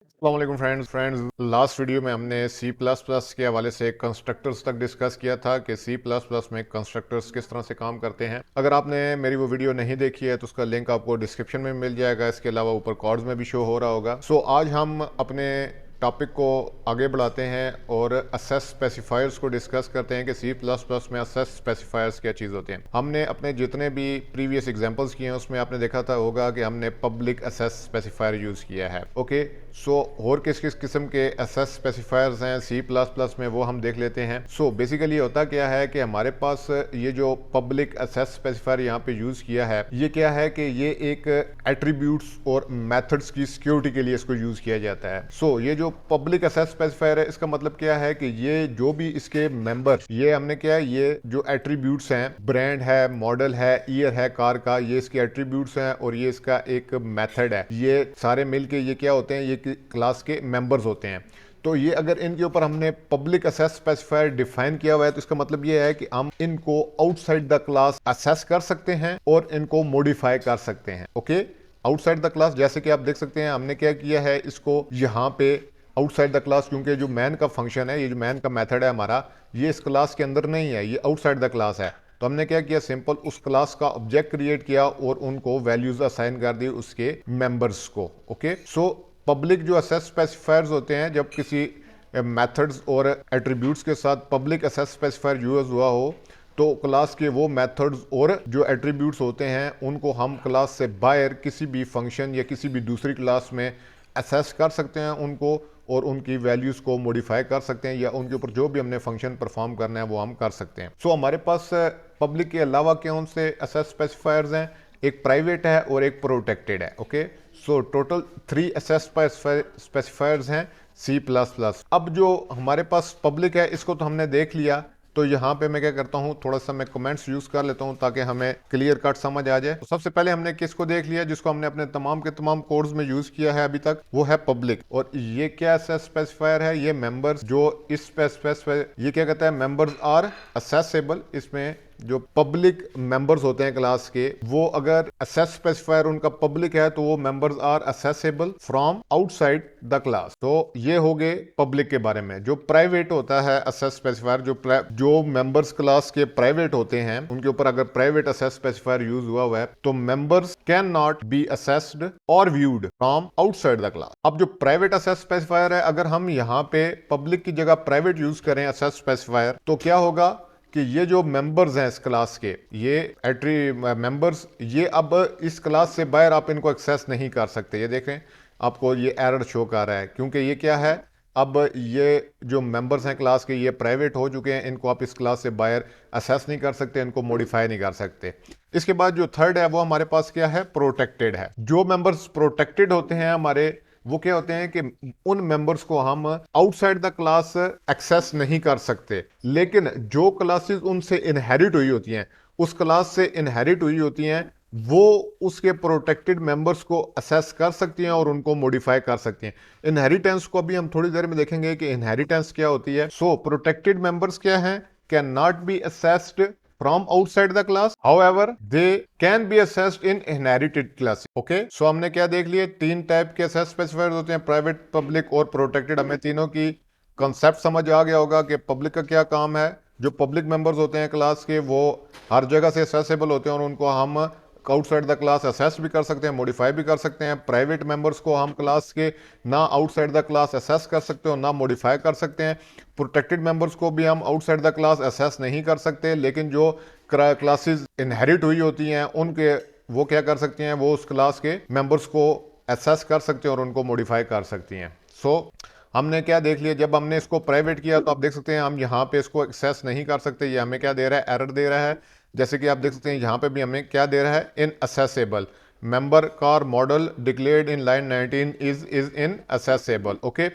अस्सलाम friends last video में हमने सी प्लस प्लस के हवाले से कंस्ट्रक्टर्स तक डिस्कस किया था कि सी प्लस प्लस में कंस्ट्रक्टर्स किस तरह से काम करते हैं। अगर आपने मेरी वो वीडियो नहीं देखी है तो उसका लिंक आपको डिस्क्रिप्शन में मिल जाएगा। इसके अलावा ऊपर कार्ड्स में भी शो हो रहा होगा। आज हम अपने टॉपिक को आगे बढ़ाते हैं और असेस स्पेसिफायर्स को डिस्कस करते हैं कि सी प्लस प्लस में असेस स्पेसिफायर्स क्या चीज़ होते हैं। हमने अपने जितने भी प्रीवियस एग्जांपल्स किए हैं उसमें आपने देखा था होगा कि हमने पब्लिक असेस स्पेसिफायर यूज़ किया है। ओके, और किस किस किस्म के असेस स्पेसिफायर्स हैं सी प्लस प्लस में वो हम देख लेते हैं। बेसिकली होता क्या है कि हमारे पास ये जो पब्लिक असेस स्पेसिफायर यहाँ पे यूज़ किया है, ये क्या है कि ये एक एट्रीब्यूट्स और मेथड्स की सिक्योरिटी के लिए इसको यूज़ किया जाता है। ये जो पब्लिक असेस स्पेसिफायर है इसका मतलब क्या है कि ये जो भी इसके मेंबर, ये हमने क्या है, ये जो एट्रीब्यूट्स हैं, ब्रांड है, मॉडल है, ईयर है कार का, ये इसके एट्रीब्यूट्स हैं और ये इसका एक मेथड है। ये सारे मिलके ये क्या होते हैं, ये क्लास के मेंबर्स होते हैं। तो ये अगर इनके ऊपर हमने पब्लिक असेस स्पेसिफायर डिफाइन किया हुआ है तो इसका मतलब ये है कि हम इनको आउटसाइड द क्लास असेस कर सकते हैं और इनको मॉडिफाई कर सकते हैं। ओके, आउटसाइड द क्लास, जैसे कि आप देख सकते हैं हमने क्या किया है, इसको यहाँ पे आउटसाइड द क्लास, क्योंकि जो मैन का फंक्शन है, ये जो मैन का मेथड है हमारा, ये इस क्लास के अंदर नहीं है, ये आउटसाइड द क्लास है। तो हमने क्या किया, सिंपल उस क्लास का ऑब्जेक्ट क्रिएट किया और उनको वैल्यूज असाइन कर दी उसके मेंबर्स को। ओके, पब्लिक जो असेस स्पेसिफायर्स होते हैं, जब किसी मेथड्स और एट्रीब्यूट्स के साथ पब्लिक असेस स्पेसिफायर यूज हुआ हो तो क्लास के वो मेथड्स और जो एट्रीब्यूट्स होते हैं उनको हम क्लास से बाहर किसी भी फंक्शन या किसी भी दूसरी क्लास में असेस कर सकते हैं उनको, और उनकी वैल्यूज़ को मॉडिफाई कर सकते हैं या उनके ऊपर जो भी हमने फंक्शन परफॉर्म करना है वो हम कर सकते हैं। हमारे पास पब्लिक के अलावा कौन से असेस स्पेसिफायर्स हैं, एक प्राइवेट है और एक प्रोटेक्टेड है। ओके, टोटल 3 असेस स्पेसिफायर्स हैं सी प्लस प्लस। अब जो हमारे पास पब्लिक है इसको तो हमने देख लिया, तो यहाँ पे मैं क्या करता हूँ, थोड़ा सा मैं कमेंट्स यूज कर लेता हूँ ताकि हमें क्लियर कट समझ आ जाए। सबसे पहले हमने किसको देख लिया, जिसको हमने अपने तमाम के तमाम कोड्स में यूज किया है अभी तक, वो है पब्लिक। और ये क्या स्पेसिफायर है, ये मेंबर्स जो इस स्पेसिफायर, ये क्या कहता है, मेंबर्स आर असेसेबल। इसमें जो पब्लिक मेंबर्स होते हैं क्लास के, वो अगर असेस स्पेसिफायर उनका पब्लिक है तो वो members are accessible from outside the class. तो ये हो गए पब्लिक के बारे में। जो प्राइवेट होता है असेस स्पेसिफायर, जो मेंबर्स क्लास के प्राइवेट होते हैं उनके ऊपर अगर प्राइवेट असेस स्पेसिफायर यूज हुआ है तो members can not be accessed और viewed from outside the class. अब जो प्राइवेट असेस स्पेसिफायर है, अगर हम यहाँ पे पब्लिक की जगह प्राइवेट यूज करें असेस स्पेसिफायर, तो क्या होगा कि ये जो मेंबर्स हैं इस क्लास के, ये मेंबर्स, ये अब इस क्लास से बाहर आप इनको एक्सेस नहीं कर सकते। ये देखें, आपको ये एरर शो कर रहा है क्योंकि ये क्या है, अब ये जो मेंबर्स हैं क्लास के, ये प्राइवेट हो चुके हैं, इनको आप इस क्लास से बाहर असेस नहीं कर सकते, इनको मॉडिफाई नहीं कर सकते। इसके बाद जो थर्ड है वो हमारे पास क्या है, प्रोटेक्टेड है। जो मेंबर्स प्रोटेक्टेड होते हैं हमारे, वो क्या होते हैं कि उन मेंबर्स को हम आउटसाइड द क्लास एक्सेस नहीं कर सकते, लेकिन जो क्लासेस उनसे इनहेरिट हुई होती हैं, उस क्लास से इनहेरिट हुई होती हैं, वो उसके प्रोटेक्टेड मेंबर्स को असेस कर सकती हैं और उनको मॉडिफाई कर सकती हैं। इनहेरिटेंस को अभी हम थोड़ी देर में देखेंगे कि इनहेरिटेंस क्या होती है। प्रोटेक्टेड मेंबर्स क्या हैं, can not be assessed from outside the class, however they can be assessed in inherited class. Okay, हमने क्या देख लिए, 3 टाइप के असेस स्पेसिफायर्स होते हैं, प्राइवेट, पब्लिक और प्रोटेक्टेड। हमें तीनों की कंसेप्ट समझ आ गया होगा कि पब्लिक का क्या काम है। जो पब्लिक मेंबर्स होते हैं क्लास के, वो हर जगह से असेसेबल होते हैं और उनको हम आउटसाइड द क्लास असेस भी कर सकते हैं, मॉडिफाई भी कर सकते हैं। प्राइवेट मेंबर्स को हम क्लास के ना आउटसाइड द क्लास असेस कर सकते हो ना मॉडिफाई कर सकते हैं। प्रोटेक्टेड मेंबर्स को भी हम आउटसाइड द क्लास असेस नहीं कर सकते, लेकिन जो क्लासेस इनहेरिट हुई होती हैं उनके, वो क्या कर सकती हैं, वो उस क्लास के मेंबर्स को असेस कर सकते हैं और उनको मॉडिफाई कर सकती हैं। हमने क्या देख लिया, जब हमने इसको प्राइवेट किया तो आप देख सकते हैं हम यहाँ पे इसको एक्सेस नहीं कर सकते। ये हमें क्या दे रहा है, एरर दे रहा है। जैसे कि आप देख सकते हैं यहाँ पे भी हमें क्या दे रहा है, inaccessible member car model declared in line 19 is inaccessible. Okay,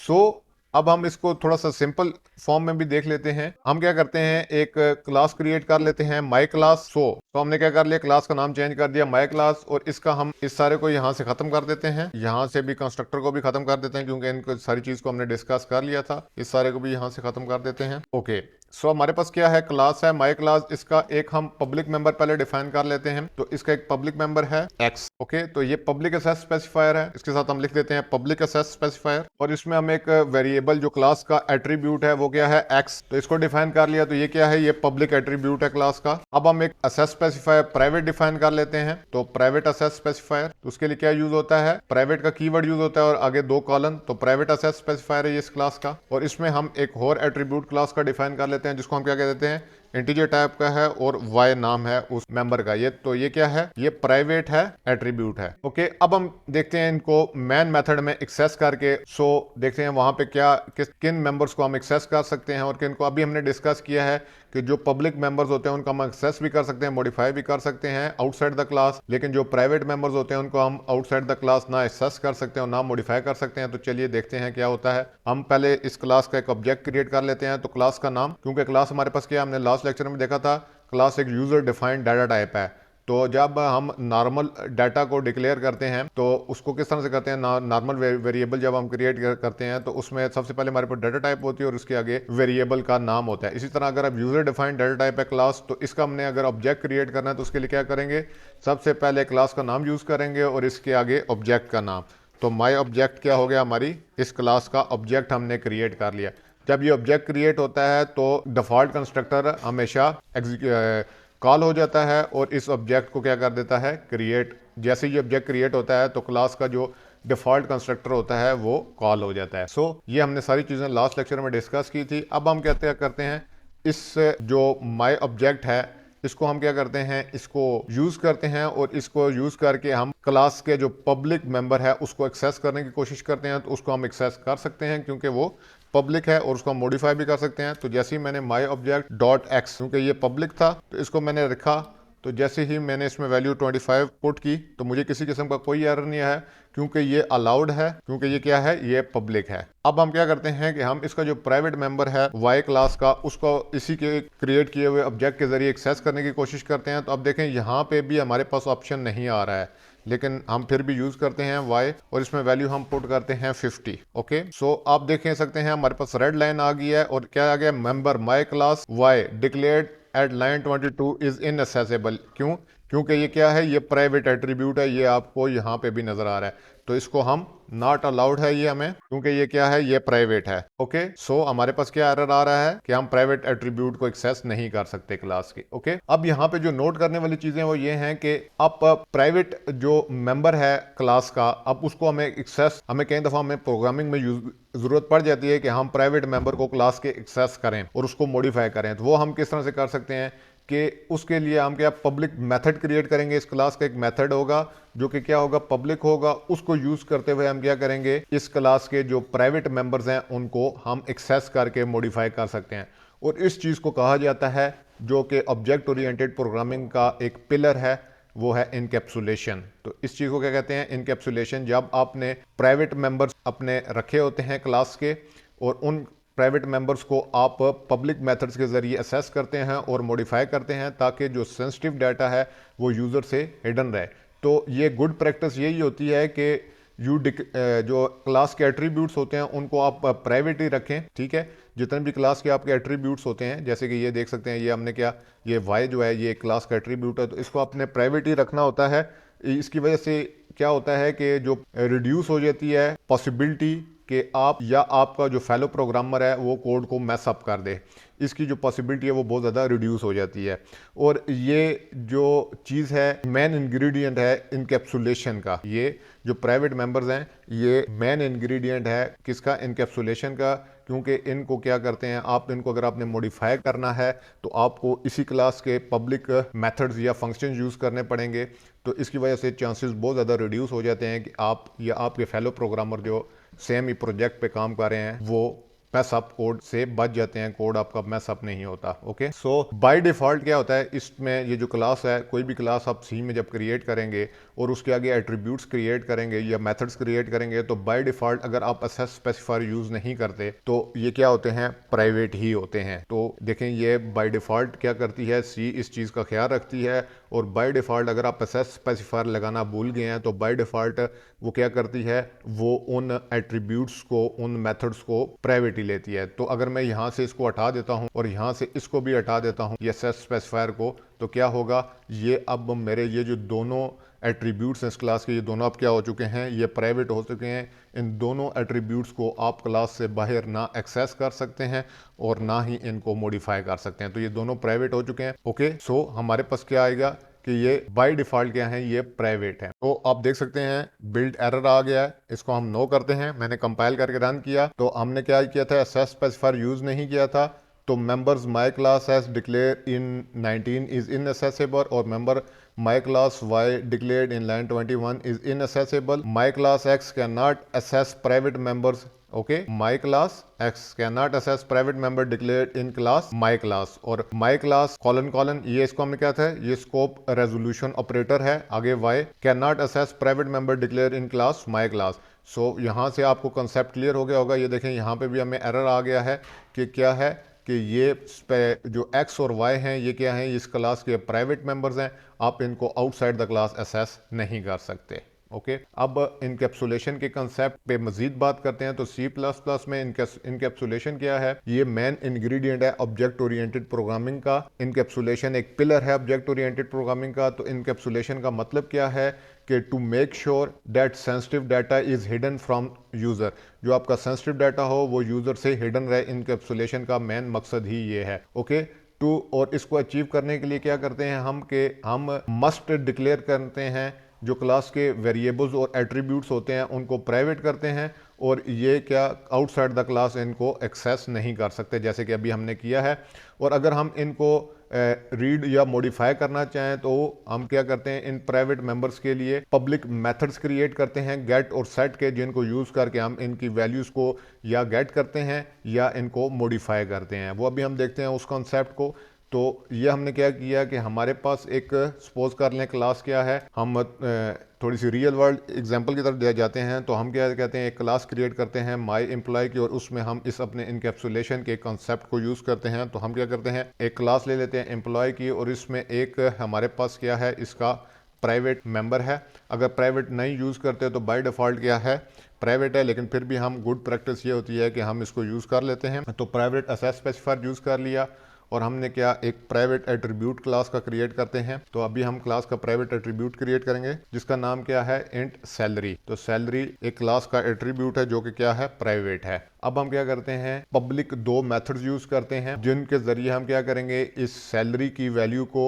अब हम इसको थोड़ा सा सिंपल फॉर्म में भी देख लेते हैं। हम क्या करते हैं, एक क्लास क्रिएट कर लेते हैं, माई क्लास। हमने क्या कर लिया, क्लास का नाम चेंज कर दिया माई क्लास, और इसका हम इस सारे को यहाँ से खत्म कर देते हैं, यहाँ से भी कंस्ट्रक्टर को भी खत्म कर देते हैं क्योंकि इनको सारी चीज को हमने डिस्कस कर लिया था। इस सारे को भी यहाँ से खत्म कर देते हैं। ओके, सो हमारे पास क्या है, क्लास है माई क्लास। इसका एक हम पब्लिक मेंबर पहले डिफाइन कर लेते हैं। तो इसका एक पब्लिक मेंबर है एक्स। ओके, तो ये पब्लिक एक्सेस स्पेसिफायर है, इसके साथ हम लिख देते हैं पब्लिक एक्सेस स्पेसिफायर। और इसमें हम एक वेरिएबल जो क्लास का एट्रीब्यूट है वो क्या है, एक्स। तो इसको डिफाइन कर लिया। तो ये क्या है, ये पब्लिक एट्रीब्यूट है क्लास का। अब हम एक एक्सेस स्पेसिफायर प्राइवेट डिफाइन कर लेते हैं। तो प्राइवेट एक्सेस स्पेसिफायर, तो उसके लिए क्या यूज होता है, प्राइवेट का कीवर्ड यूज होता है और आगे 2 कॉलन। तो प्राइवेट एक्सेस स्पेसिफायर है ये इस क्लास का। और इसमें हम एक और एट्रीब्यूट क्लास का डिफाइन कर लेते हैं जिसको हम क्या कहते हैं, इंटीजर टाइप का है और वाई नाम है उस मेंबर का। ये तो ये क्या है, ये प्राइवेट है, एट्रीब्यूट है। ओके, अब हम देखते हैं इनको मैन मेथड में एक्सेस करके। सो देखते हैं वहां पे क्या किन मेंबर्स को हम एक्सेस कर सकते हैं और किन को। अभी हमने डिस्कस किया है कि जो पब्लिक मेंबर्स होते हैं उनका हम एक्सेस भी कर सकते हैं, मॉडिफाई भी कर सकते हैं आउटसाइड द क्लास। लेकिन जो प्राइवेट मेंबर्स होते हैं उनको हम आउटसाइड द क्लास ना एक्सेस कर सकते हैं और ना मॉडिफाई कर सकते हैं। तो चलिए देखते हैं क्या होता है। हम पहले इस क्लास का एक ऑब्जेक्ट क्रिएट कर लेते हैं। तो क्लास का नाम, क्योंकि क्लास हमारे पास क्या, हमने लास्ट लेक्चर में देखा था, क्लास एक यूजर डिफाइंड डाटा टाइप है। तो जब हम नॉर्मल डाटा को डिक्लेयर करते हैं तो उसको किस तरह से करते हैं, नॉर्मल वेरिएबल जब हम क्रिएट करते हैं तो उसमें सबसे पहले हमारे पास डाटा टाइप होती है और उसके आगे वेरिएबल का नाम होता है। इसी तरह अगर अब यूजर डिफाइंड डाटा टाइप है क्लास, तो इसका हमने अगर ऑब्जेक्ट क्रिएट करना है तो उसके लिए क्या करेंगे, सबसे पहले क्लास का नाम यूज करेंगे और इसके आगे ऑब्जेक्ट का नाम। तो माई ऑब्जेक्ट क्या हो गया, हमारी इस क्लास का ऑब्जेक्ट हमने क्रिएट कर लिया। जब ये ऑब्जेक्ट क्रिएट होता है तो डिफॉल्ट कंस्ट्रक्टर हमेशा कॉल हो जाता है और इस ऑब्जेक्ट को क्या कर देता है, क्रिएट। जैसे ये ऑब्जेक्ट क्रिएट होता है तो क्लास का जो डिफॉल्ट कंस्ट्रक्टर होता है वो कॉल हो जाता है। सो ये हमने सारी चीज़ें लास्ट लेक्चर में डिस्कस की थी। अब हम कहते करते हैं इस जो माई ऑब्जेक्ट है इसको हम क्या करते हैं, इसको यूज करते हैं और इसको यूज करके हम क्लास के जो पब्लिक मेंबर है उसको एक्सेस करने की कोशिश करते हैं। तो उसको हम एक्सेस कर सकते हैं क्योंकि वो पब्लिक है और उसको हम मॉडिफाई भी कर सकते हैं। तो जैसे ही मैंने माई ऑब्जेक्ट डॉट एक्स, क्योंकि ये पब्लिक था तो इसको मैंने रखा, तो जैसे ही मैंने इसमें वैल्यू 25 पुट की तो मुझे किसी किस्म का कोई एरर नहीं है क्योंकि ये अलाउड है, क्योंकि ये क्या है, ये पब्लिक है। अब हम क्या करते हैं कि हम इसका जो प्राइवेट मेंबर है वाई क्लास का, उसको इसी के क्रिएट किए हुए ऑब्जेक्ट के जरिए एक्सेस करने की कोशिश करते हैं। तो अब देखें यहाँ पे भी हमारे पास ऑप्शन नहीं आ रहा है, लेकिन हम फिर भी यूज करते हैं वाई और इसमें वैल्यू हम पुट करते हैं 50। ओके, सो आप देख सकते हैं हमारे पास रेड लाइन आ गई है और क्या आ गया, member my class Y declared at line 22 is inaccessible. क्यों, क्योंकि ये क्या है, ये प्राइवेट एट्रीब्यूट है, ये आपको यहाँ पे भी नजर आ रहा है। तो इसको हम नॉट अलाउड है ये हमें, क्योंकि ये क्या है, ये प्राइवेट है। ओके, सो हमारे पास क्या एरर आ रहा है कि हम प्राइवेट एट्रीब्यूट को एक्सेस नहीं कर सकते क्लास के। ओके, अब यहाँ पे जो नोट करने वाली चीजें वो ये हैं कि अब प्राइवेट जो मेंबर है क्लास का, अब उसको हमें एक्सेस, हमें कई दफा हमें प्रोग्रामिंग में जरूरत पड़ जाती है कि हम प्राइवेट मेंबर को क्लास के एक्सेस करें और उसको मॉडिफाई करें। तो वो हम किस तरह से कर सकते हैं कि उसके लिए हम क्या, पब्लिक मेथड क्रिएट करेंगे। इस क्लास का एक मेथड होगा जो कि क्या होगा, पब्लिक होगा। उसको यूज करते हुए हम क्या करेंगे, इस क्लास के जो प्राइवेट मेंबर्स हैं उनको हम एक्सेस करके मॉडिफाई कर सकते हैं। और इस चीज को कहा जाता है, जो कि ऑब्जेक्ट ओरिएंटेड प्रोग्रामिंग का एक पिलर है, वो है इनकैप्सुलेशन। तो इस चीज को क्या कहते हैं, इनकैप्सुलेशन। जब आपने प्राइवेट मेंबर्स अपने रखे होते हैं क्लास के और उन प्राइवेट मेंबर्स को आप पब्लिक मेथड्स के जरिए असेस करते हैं और मॉडिफाई करते हैं ताकि जो सेंसिटिव डाटा है वो यूजर से हिडन रहे। तो ये गुड प्रैक्टिस यही होती है कि जो क्लास के एट्रीब्यूट्स होते हैं उनको आप प्राइवेट ही रखें। ठीक है, जितने भी क्लास के आपके एट्रीब्यूट्स होते हैं, जैसे कि ये देख सकते हैं, ये हमने क्या, ये वाई जो है ये क्लास का एट्रीब्यूट है, तो इसको आपने प्राइवेट ही रखना होता है। इसकी वजह से क्या होता है कि जो रिड्यूस हो जाती है पॉसिबिलिटी कि आप या आपका जो फेलो प्रोग्रामर है वो कोड को मैस अप कर दे, इसकी जो पॉसिबिलिटी है वो बहुत ज़्यादा रिड्यूस हो जाती है। और ये जो चीज़ है, मेन इंग्रेडिएंट है इनकैप्सुलेशन का। ये जो प्राइवेट मेंबर्स हैं ये मेन इंग्रेडिएंट है किसका, इनकैप्सुलेशन का। क्योंकि इनको क्या करते हैं, आप इनको अगर आपने मॉडिफाई करना है तो आपको इसी क्लास के पब्लिक मेथड्स या फंक्शन यूज़ करने पड़ेंगे। तो इसकी वजह से चांसेस बहुत ज़्यादा रिड्यूस हो जाते हैं कि आप या आपके फेलो प्रोग्रामर जो सेम ही प्रोजेक्ट पे काम कर रहे हैं वो मैसअप कोड से बच जाते हैं, कोड आपका मैसअप नहीं होता। ओके, सो बाय डिफॉल्ट क्या होता है इसमें, ये जो क्लास है, कोई भी क्लास आप सी में जब क्रिएट करेंगे और उसके आगे एट्रीब्यूट्स क्रिएट करेंगे या मेथड्स क्रिएट करेंगे, तो बाय डिफॉल्ट अगर आप असेस स्पेसिफायर यूज नहीं करते तो ये क्या होते हैं, प्राइवेट ही होते हैं। तो देखें ये बाय डिफॉल्ट क्या करती है, सी इस चीज़ का ख्याल रखती है और बाय डिफ़ॉल्ट अगर आप एसेस स्पेसिफायर लगाना भूल गए हैं तो बाय डिफ़ॉल्ट वो क्या करती है, वो उन एट्रीब्यूट्स को, उन मेथड्स को प्राइवेट ही लेती है। तो अगर मैं यहाँ से इसको हटा देता हूँ और यहाँ से इसको भी हटा देता हूँ ये एसेस स्पेसिफायर को, तो क्या होगा, ये अब मेरे ये जो दोनों एट्रीब्यूट्स हैं इस क्लास के, ये दोनों अब क्या हो चुके हैं, ये प्राइवेट हो चुके हैं। इन दोनों एट्रीब्यूट्स को आप क्लास से बाहर ना एक्सेस कर सकते हैं और ना ही इनको मॉडिफाई कर सकते हैं। तो ये दोनों प्राइवेट हो चुके हैं। ओके, सो हमारे पास क्या आएगा कि ये बाय डिफॉल्ट क्या है, ये प्राइवेट है। तो आप देख सकते हैं बिल्ड एरर आ गया है, इसको हम नो करते हैं। मैंने कंपाइल करके रन किया तो हमने क्या किया था, एसेस स्पेसिफायर यूज नहीं किया था। तो members my class S declare in 19 is inaccessible और member my class Y declared in line 21 is inaccessible. My class X can not access private members. Okay, my class X can not access private member declared in class my class. और my class colon colon, ये इसको हमने क्या था, ये scope resolution operator है। आगे Y can not access private member declare in class my class. So यहाँ से आपको कंसेप्ट क्लियर हो गया होगा। ये देखें यहाँ पे भी हमें एरर आ गया है कि क्या है कि ये जो x और y हैं ये क्या हैं, इस क्लास के प्राइवेट मेंबर्स हैं, आप इनको आउटसाइड द क्लास असेस नहीं कर सकते। ओके, अब इनकैप्सुलेशन के कंसेप्ट पे मजीद बात करते हैं। तो C++ में इनकैप्सुलेशन क्या है, ये मेन इंग्रेडिएंट है ऑब्जेक्ट ओरिएंटेड प्रोग्रामिंग का। इनकैप्सुलेशन एक पिलर है ऑब्जेक्ट ओरिएंटेड प्रोग्रामिंग का। तो इनकैप्सुलेशन का मतलब क्या है कि to make sure that sensitive data is hidden from user, जो आपका सेंसिटिव डाटा हो वो यूजर से हिडन रहे। इनकैप्सुलेशन का मेन मकसद ही ये है। ओके, टू और इसको अचीव करने के लिए क्या करते हैं हम मस्ट डिक्लेयर करते हैं जो क्लास के वेरिएबल्स और एट्रीब्यूट्स होते हैं उनको प्राइवेट करते हैं, और ये क्या आउटसाइड द क्लास इनको एक्सेस नहीं कर सकते, जैसे कि अभी हमने किया है। और अगर हम इनको रीड या मॉडिफाई करना चाहें तो हम क्या करते हैं, इन प्राइवेट मेंबर्स के लिए पब्लिक मेथड्स क्रिएट करते हैं गेट और सेट के, जिनको यूज़ करके हम इनकी वैल्यूज़ को या गेट करते हैं या इनको मॉडिफाई करते हैं। वो अभी हम देखते हैं उस कॉन्सेप्ट को। तो ये हमने क्या किया कि हमारे पास एक सपोज कर लें क्लास क्या है, हम थोड़ी सी रियल वर्ल्ड एग्जांपल की तरफ जाते हैं। तो हम क्या कहते हैं, एक क्लास क्रिएट करते हैं माई एम्प्लॉय की, और उसमें हम इस अपने इनकैप्सुलेशन के कॉन्सेप्ट को यूज़ करते हैं। तो हम क्या करते हैं, एक क्लास ले लेते हैं एम्प्लॉय की, और इसमें एक हमारे पास क्या है, इसका प्राइवेट मेंबर है। अगर प्राइवेट नहीं यूज़ करते तो बाय डिफ़ॉल्ट क्या है, प्राइवेट है, लेकिन फिर भी हम गुड प्रैक्टिस ये होती है कि हम इसको यूज़ कर लेते हैं। तो प्राइवेट असेस स्पेसिफायर यूज़ कर लिया, और हमने क्या एक प्राइवेट एट्रीब्यूट क्लास का क्रिएट करते हैं। तो अभी हम क्लास का प्राइवेट एट्रीब्यूट क्रिएट करेंगे जिसका नाम क्या है, इंट सैलरी। तो सैलरी एक क्लास का एट्रीब्यूट है जो कि क्या है, प्राइवेट है। अब हम क्या करते हैं, पब्लिक दो मेथड्स यूज करते हैं जिनके जरिए हम क्या करेंगे, इस सैलरी की वैल्यू को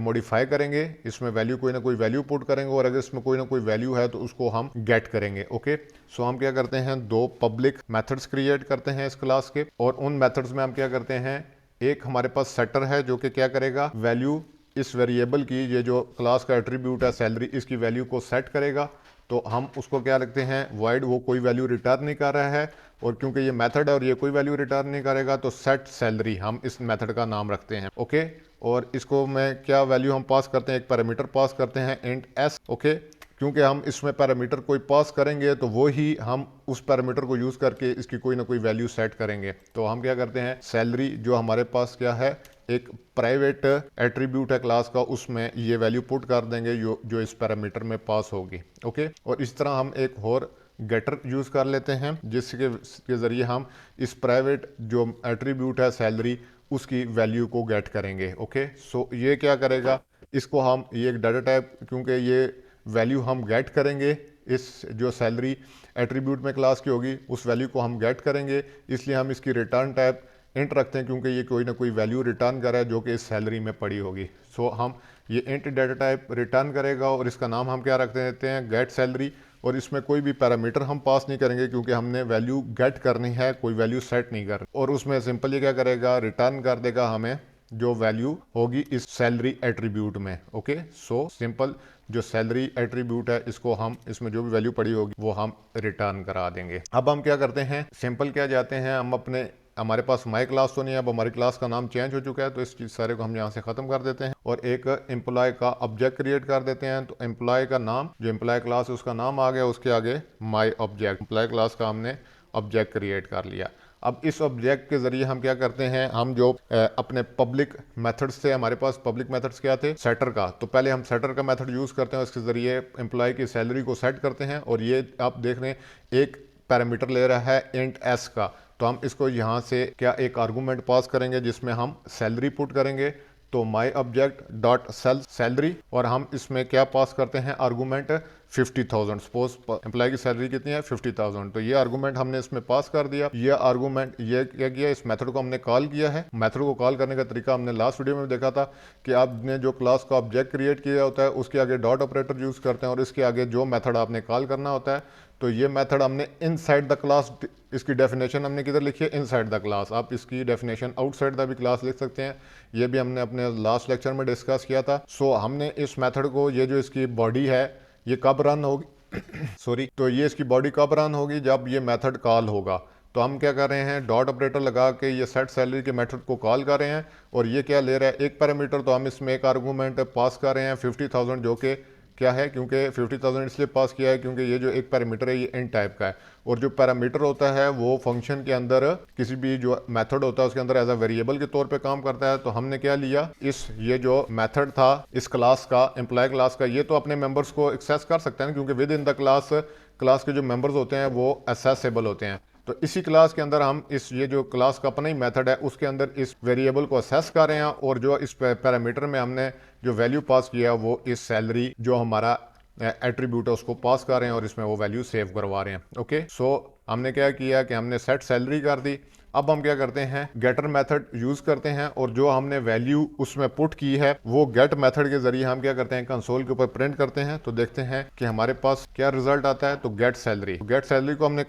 मॉडिफाई करेंगे। इसमें वैल्यू कोई ना कोई वैल्यू पुट करेंगे, और अगर इसमें कोई ना कोई वैल्यू है तो उसको हम गेट करेंगे। ओके, सो हम क्या करते हैं, दो पब्लिक मेथड्स क्रिएट करते हैं इस क्लास के, और उन मेथड्स में हम क्या करते हैं, एक हमारे पास सेटर है जो कि क्या करेगा, वैल्यू इस वेरिएबल की, ये जो क्लास का एट्रीब्यूट है सैलरी, इसकी वैल्यू को सेट करेगा। तो हम उसको क्या रखते हैं, वाइड, वो कोई वैल्यू रिटर्न नहीं कर रहा है, और क्योंकि ये मेथड है और ये कोई वैल्यू रिटर्न नहीं करेगा तो सेट सैलरी हम इस मेथड का नाम रखते हैं। ओके, और इसको मैं क्या वैल्यू हम पास करते हैं, एक पैरामीटर पास करते हैं इंट एस। ओके, क्योंकि हम इसमें पैरामीटर कोई पास करेंगे तो वो ही हम उस पैरामीटर को यूज़ करके इसकी कोई ना कोई वैल्यू सेट करेंगे। तो हम क्या करते हैं, सैलरी जो हमारे पास क्या है, एक प्राइवेट एट्रीब्यूट है क्लास का, उसमें ये वैल्यू पुट कर देंगे जो इस पैरामीटर में पास होगी। ओके, और इस तरह हम एक और गेटर यूज़ कर लेते हैं जिसके ज़रिए हम इस प्राइवेट जो एट्रीब्यूट है सैलरी, उसकी वैल्यू को गेट करेंगे। ओके, सो ये क्या करेगा, इसको हम ये एक डाटा टाइप, क्योंकि ये वैल्यू हम गेट करेंगे, इस जो सैलरी एट्रीब्यूट में क्लास की होगी उस वैल्यू को हम गेट करेंगे, इसलिए हम इसकी रिटर्न टाइप इंट रखते हैं, क्योंकि ये कोई ना कोई वैल्यू रिटर्न कर रहा है जो कि इस सैलरी में पड़ी होगी। सो हम ये इंट डाटा टाइप रिटर्न करेगा, और इसका नाम हम क्या रख देते हैं, गेट सैलरी। और इसमें कोई भी पैरामीटर हम पास नहीं करेंगे क्योंकि हमने वैल्यू गेट करनी है, कोई वैल्यू सेट नहीं कर। और उसमें सिंपल ये क्या करेगा, रिटर्न कर देगा हमें जो वैल्यू होगी इस सैलरी एट्रीब्यूट में। ओके, सो सिंपल जो सैलरी एट्रीब्यूट है इसको हम, इसमें जो भी वैल्यू पड़ी होगी वो हम रिटर्न करा देंगे। अब हम क्या करते हैं, सिंपल क्या जाते हैं, हम अपने, हमारे पास माई क्लास तो नहीं है, अब हमारी क्लास का नाम चेंज हो चुका है, तो इस चीज़ सारे को हम यहाँ से ख़त्म कर देते हैं और एक एम्प्लॉय का ऑब्जेक्ट क्रिएट कर देते हैं। तो एम्प्लॉय का नाम, जो एम्प्लॉय क्लास है उसका नाम आ गया, उसके आगे माई ऑब्जेक्ट, एम्प्लॉय क्लास का हमने ऑब्जेक्ट क्रिएट कर लिया। अब इस ऑब्जेक्ट के जरिए हम क्या करते हैं, हम जो अपने पब्लिक मेथड्स थे, हमारे पास पब्लिक मेथड्स क्या थे, सेटर का, तो पहले हम सेटर का मेथड यूज करते हैं, इसके जरिए एम्प्लॉय की सैलरी को सेट करते हैं। और ये आप देख रहे हैं एक पैरामीटर ले रहा है इंट एस का, तो हम इसको यहाँ से क्या एक आर्गूमेंट पास करेंगे जिसमें हम सैलरी पुट करेंगे, तो माई ऑब्जेक्ट डॉट सेल सैलरी, और हम इसमें क्या पास करते हैं आर्गूमेंट 50,000। सपोज एम्प्लॉय की सैलरी कितनी है 50,000, तो ये आर्गूमेंट हमने इसमें पास कर दिया। ये आर्गूमेंट ये क्या किया, इस मेथड को हमने कॉल किया है। मेथड को कॉल करने का तरीका हमने लास्ट वीडियो में देखा था कि आपने जो क्लास का ऑब्जेक्ट क्रिएट किया होता है उसके आगे डॉट ऑपरेटर यूज करते हैं और इसके आगे जो मेथड आपने कॉल करना होता है, तो ये मेथड हमने इनसाइड द क्लास, इसकी डेफिनेशन हमने किधर लिखी है, इनसाइड द क्लास। आप इसकी डेफिनेशन आउटसाइड द भी क्लास लिख सकते हैं, ये भी हमने अपने लास्ट लेक्चर में डिस्कस किया था। सो हमने इस मेथड को, ये जो इसकी बॉडी है ये कब रन होगी सॉरी, तो ये इसकी बॉडी कब रन होगी, जब ये मेथड कॉल होगा। तो हम क्या कर रहे हैं, डॉट ऑपरेटर लगा के ये सेट सैलरी के मेथड को कॉल कर रहे हैं, और ये क्या ले रहा है एक पैरामीटर, तो हम इसमें एक आर्गूमेंट पास कर रहे हैं 50,000, जो कि क्या है, क्योंकि 50,000 इसलिए पास किया है क्योंकि ये जो एक पैरामीटर है ये इंट टाइप का है, और जो पैरामीटर होता है वो फंक्शन के अंदर किसी भी जो मेथड होता है उसके अंदर एज अ वेरिएबल के तौर पे काम करता है। तो हमने क्या लिया, ये जो मेथड था इस क्लास का, एम्प्लॉय क्लास का, ये तो अपने मेंबर्स को एक्सेस कर सकते हैं क्योंकि विद इन द क्लास के जो मेंबर्स होते हैं वो एक्सेसिबल होते हैं। तो इसी क्लास के अंदर हम ये जो क्लास का अपना ही मेथड है उसके अंदर इस वेरिएबल को असेस कर रहे हैं, और जो इस पैरामीटर में हमने जो वैल्यू पास किया वो इस सैलरी जो हमारा एट्रीब्यूट है उसको पास कर रहे हैं और इसमें वो वैल्यू सेव करवा रहे हैं। ओके, सो हमने क्या किया कि हमने सेट सैलरी कर दी। अब हम क्या करते हैं, गेटर मेथड यूज करते हैं, और जो हमने वैल्यू उसमें पुट की है वो गेट मेथड के जरिए हम क्या करते हैं, कंसोल के ऊपर प्रिंट करते हैं। तो देखते हैं कि हमारे पास क्या रिजल्ट आता है, तो गेट सैलरी। गेट सैलरी को हमने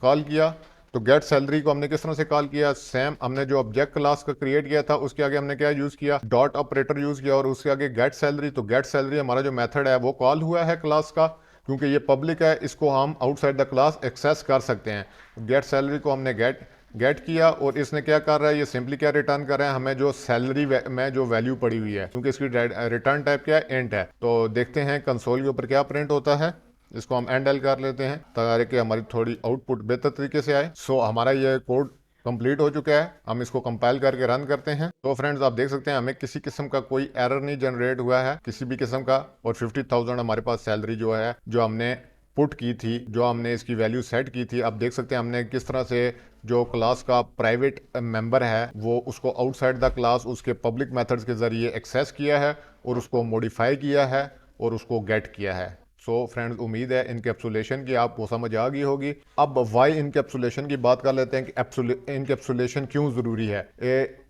कॉल किया, तो गेट सैलरी को हमने किस तरह से कॉल किया, सेम हमने जो ऑब्जेक्ट क्लास का क्रिएट किया था उसके आगे हमने क्या यूज किया, डॉट ऑपरेटर यूज किया, और उसके आगे गेट सैलरी। तो गेट सैलरी हमारा जो मेथड है वो कॉल हुआ है क्लास का, क्योंकि ये पब्लिक है, इसको हम आउटसाइड द क्लास एक्सेस कर सकते हैं। गेट सैलरी को हमने गेट किया, और इसने क्या कर रहा है, ये सिंपली क्या रिटर्न कर रहा है, हमें जो सैलरी में जो वैल्यू पड़ी हुई है, क्योंकि इसकी रिटर्न टाइप क्या है, इंट है। तो देखते हैं कंसोल के ऊपर क्या प्रिंट होता है। इसको हम एंड एल कर लेते हैं ताकि हमारी थोड़ी आउटपुट बेहतर तरीके से आए। सो हमारा ये कोड कंप्लीट हो चुका है, हम इसको कंपाइल करके रन करते हैं। तो फ्रेंड्स आप देख सकते हैं हमें किसी किस्म का कोई एरर नहीं जनरेट हुआ है किसी भी किस्म का, और 50,000 हमारे पास सैलरी जो है जो हमने पुट की थी, जो हमने इसकी वैल्यू सेट की थी। अब देख सकते हैं हमने किस तरह से जो क्लास का प्राइवेट मेंबर है वो उसको आउटसाइड द क्लास उसके पब्लिक मेथड्स के जरिए एक्सेस किया है, और उसको मॉडिफाई किया है, और उसको गेट किया है। सो फ्रेंड्स उम्मीद है इनकैप्सुलेशन की आपको समझ आ गई होगी। अब वाई इनकैप्सुलेशन की बात कर लेते हैं कि इनकैप्सुलेशन क्यों जरूरी है।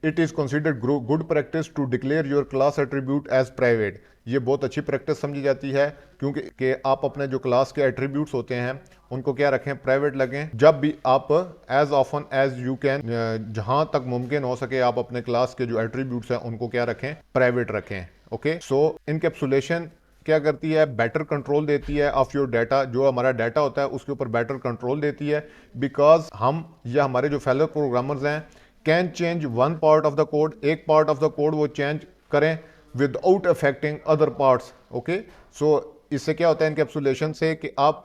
It is considered good practice to declare your class attribute as private. ये बहुत अच्छी प्रैक्टिस समझी जाती है क्योंकि आप अपने जो क्लास के एट्रीब्यूट्स होते हैं उनको क्या रखें, प्राइवेट लगें। जब भी आप as often as you can, जहां तक मुमकिन हो सके आप अपने क्लास के जो एट्रीब्यूट्स हैं उनको क्या रखें, प्राइवेट रखें। ओके, सो इनकैप्सुलेशन क्या करती है, बेटर कंट्रोल देती है ऑफ योर डाटा, जो हमारा डाटा होता है उसके ऊपर बेटर कंट्रोल देती है, बिकॉज हम या हमारे जो फेलो प्रोग्रामर्स हैं can change one part of the code, एक पार्ट ऑफ द कोड वो चेंज करें without affecting other parts. Okay, so इससे क्या होता है इनकैप्सुलेशन से कि आप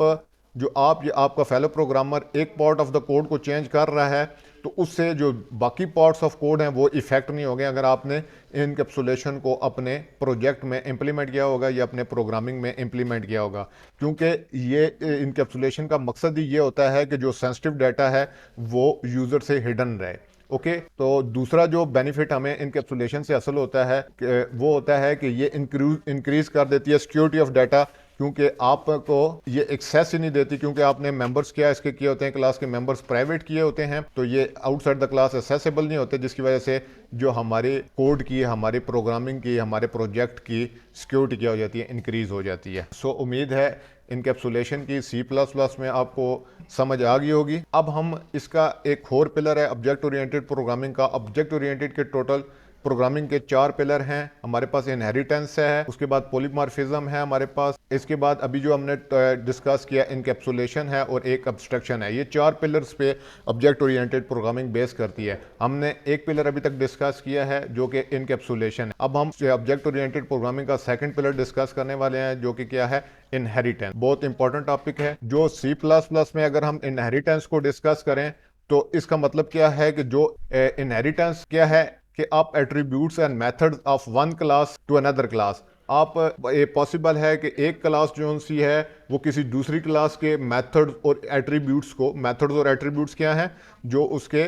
या आपका फेलो प्रोग्रामर एक पार्ट ऑफ द कोड को चेंज कर रहा है तो उससे जो बाकी पार्ट्स ऑफ कोड हैं वो इफेक्ट नहीं होंगे अगर आपने इनकैप्सुलेशन को अपने प्रोजेक्ट में इंप्लीमेंट किया होगा या अपने प्रोग्रामिंग में इंप्लीमेंट किया होगा। क्योंकि ये इनकैप्सुलेशन का मकसद ही ये होता है कि जो सेंसिटिव डाटा है वो यूजर से हिडन रहे। ओके, तो दूसरा जो बेनिफिट हमें इनकैप्सुलेशन से हासिल होता है वो होता है कि ये इंक्रीज कर देती है सिक्योरिटी ऑफ डाटा, क्योंकि आपको ये एक्सेस ही नहीं देती, क्योंकि आपने मेंबर्स क्या इसके किए होते हैं, क्लास के मेंबर्स प्राइवेट किए होते हैं, तो ये आउटसाइड द क्लास एक्सेसिबल नहीं होते, जिसकी वजह से जो हमारे कोड की, हमारी प्रोग्रामिंग की, हमारे प्रोजेक्ट की सिक्योरिटी क्या हो जाती है, इंक्रीज हो जाती है। सो उम्मीद है इनकैप्सुलेशन की C++ में आपको समझ आ गई होगी। अब हम इसका एक और पिलर है ऑब्जेक्ट ओरिएंटेड प्रोग्रामिंग का। ऑब्जेक्ट ओरिएंटेड के टोटल प्रोग्रामिंग के 4 पिलर हैं। हमारे पास इनहेरिटेंस है, उसके बाद पॉलीमॉर्फिज्म है हमारे पास, इसके बाद अभी जो हमने डिस्कस किया इनकैप्सुलेशन है और एक अब्स्ट्रक्शन है। ये 4 पिलर्स पे ऑब्जेक्ट ओरिएंटेड प्रोग्रामिंग बेस करती है। हमने एक पिलर अभी तक डिस्कस किया है जो कि इनकैप्सुलेशन है। अब हम ऑब्जेक्ट ओरिएंटेड प्रोग्रामिंग का सेकंड पिलर डिस्कस करने वाले हैं जो कि क्या है, इनहेरिटेंस। बहुत इंपॉर्टेंट टॉपिक है। जो C++ में अगर हम इनहेरिटेंस को डिस्कस करें तो इसका मतलब क्या है कि जो इनहेरिटेंस क्या है कि आप attributes and methods of one class to another class, आप ये पॉसिबल है कि एक क्लास जो सी है वो किसी दूसरी क्लास के मेथड्स और एट्रीब्यूट्स को, मेथड्स और एट्रीब्यूट्स क्या हैं, जो उसके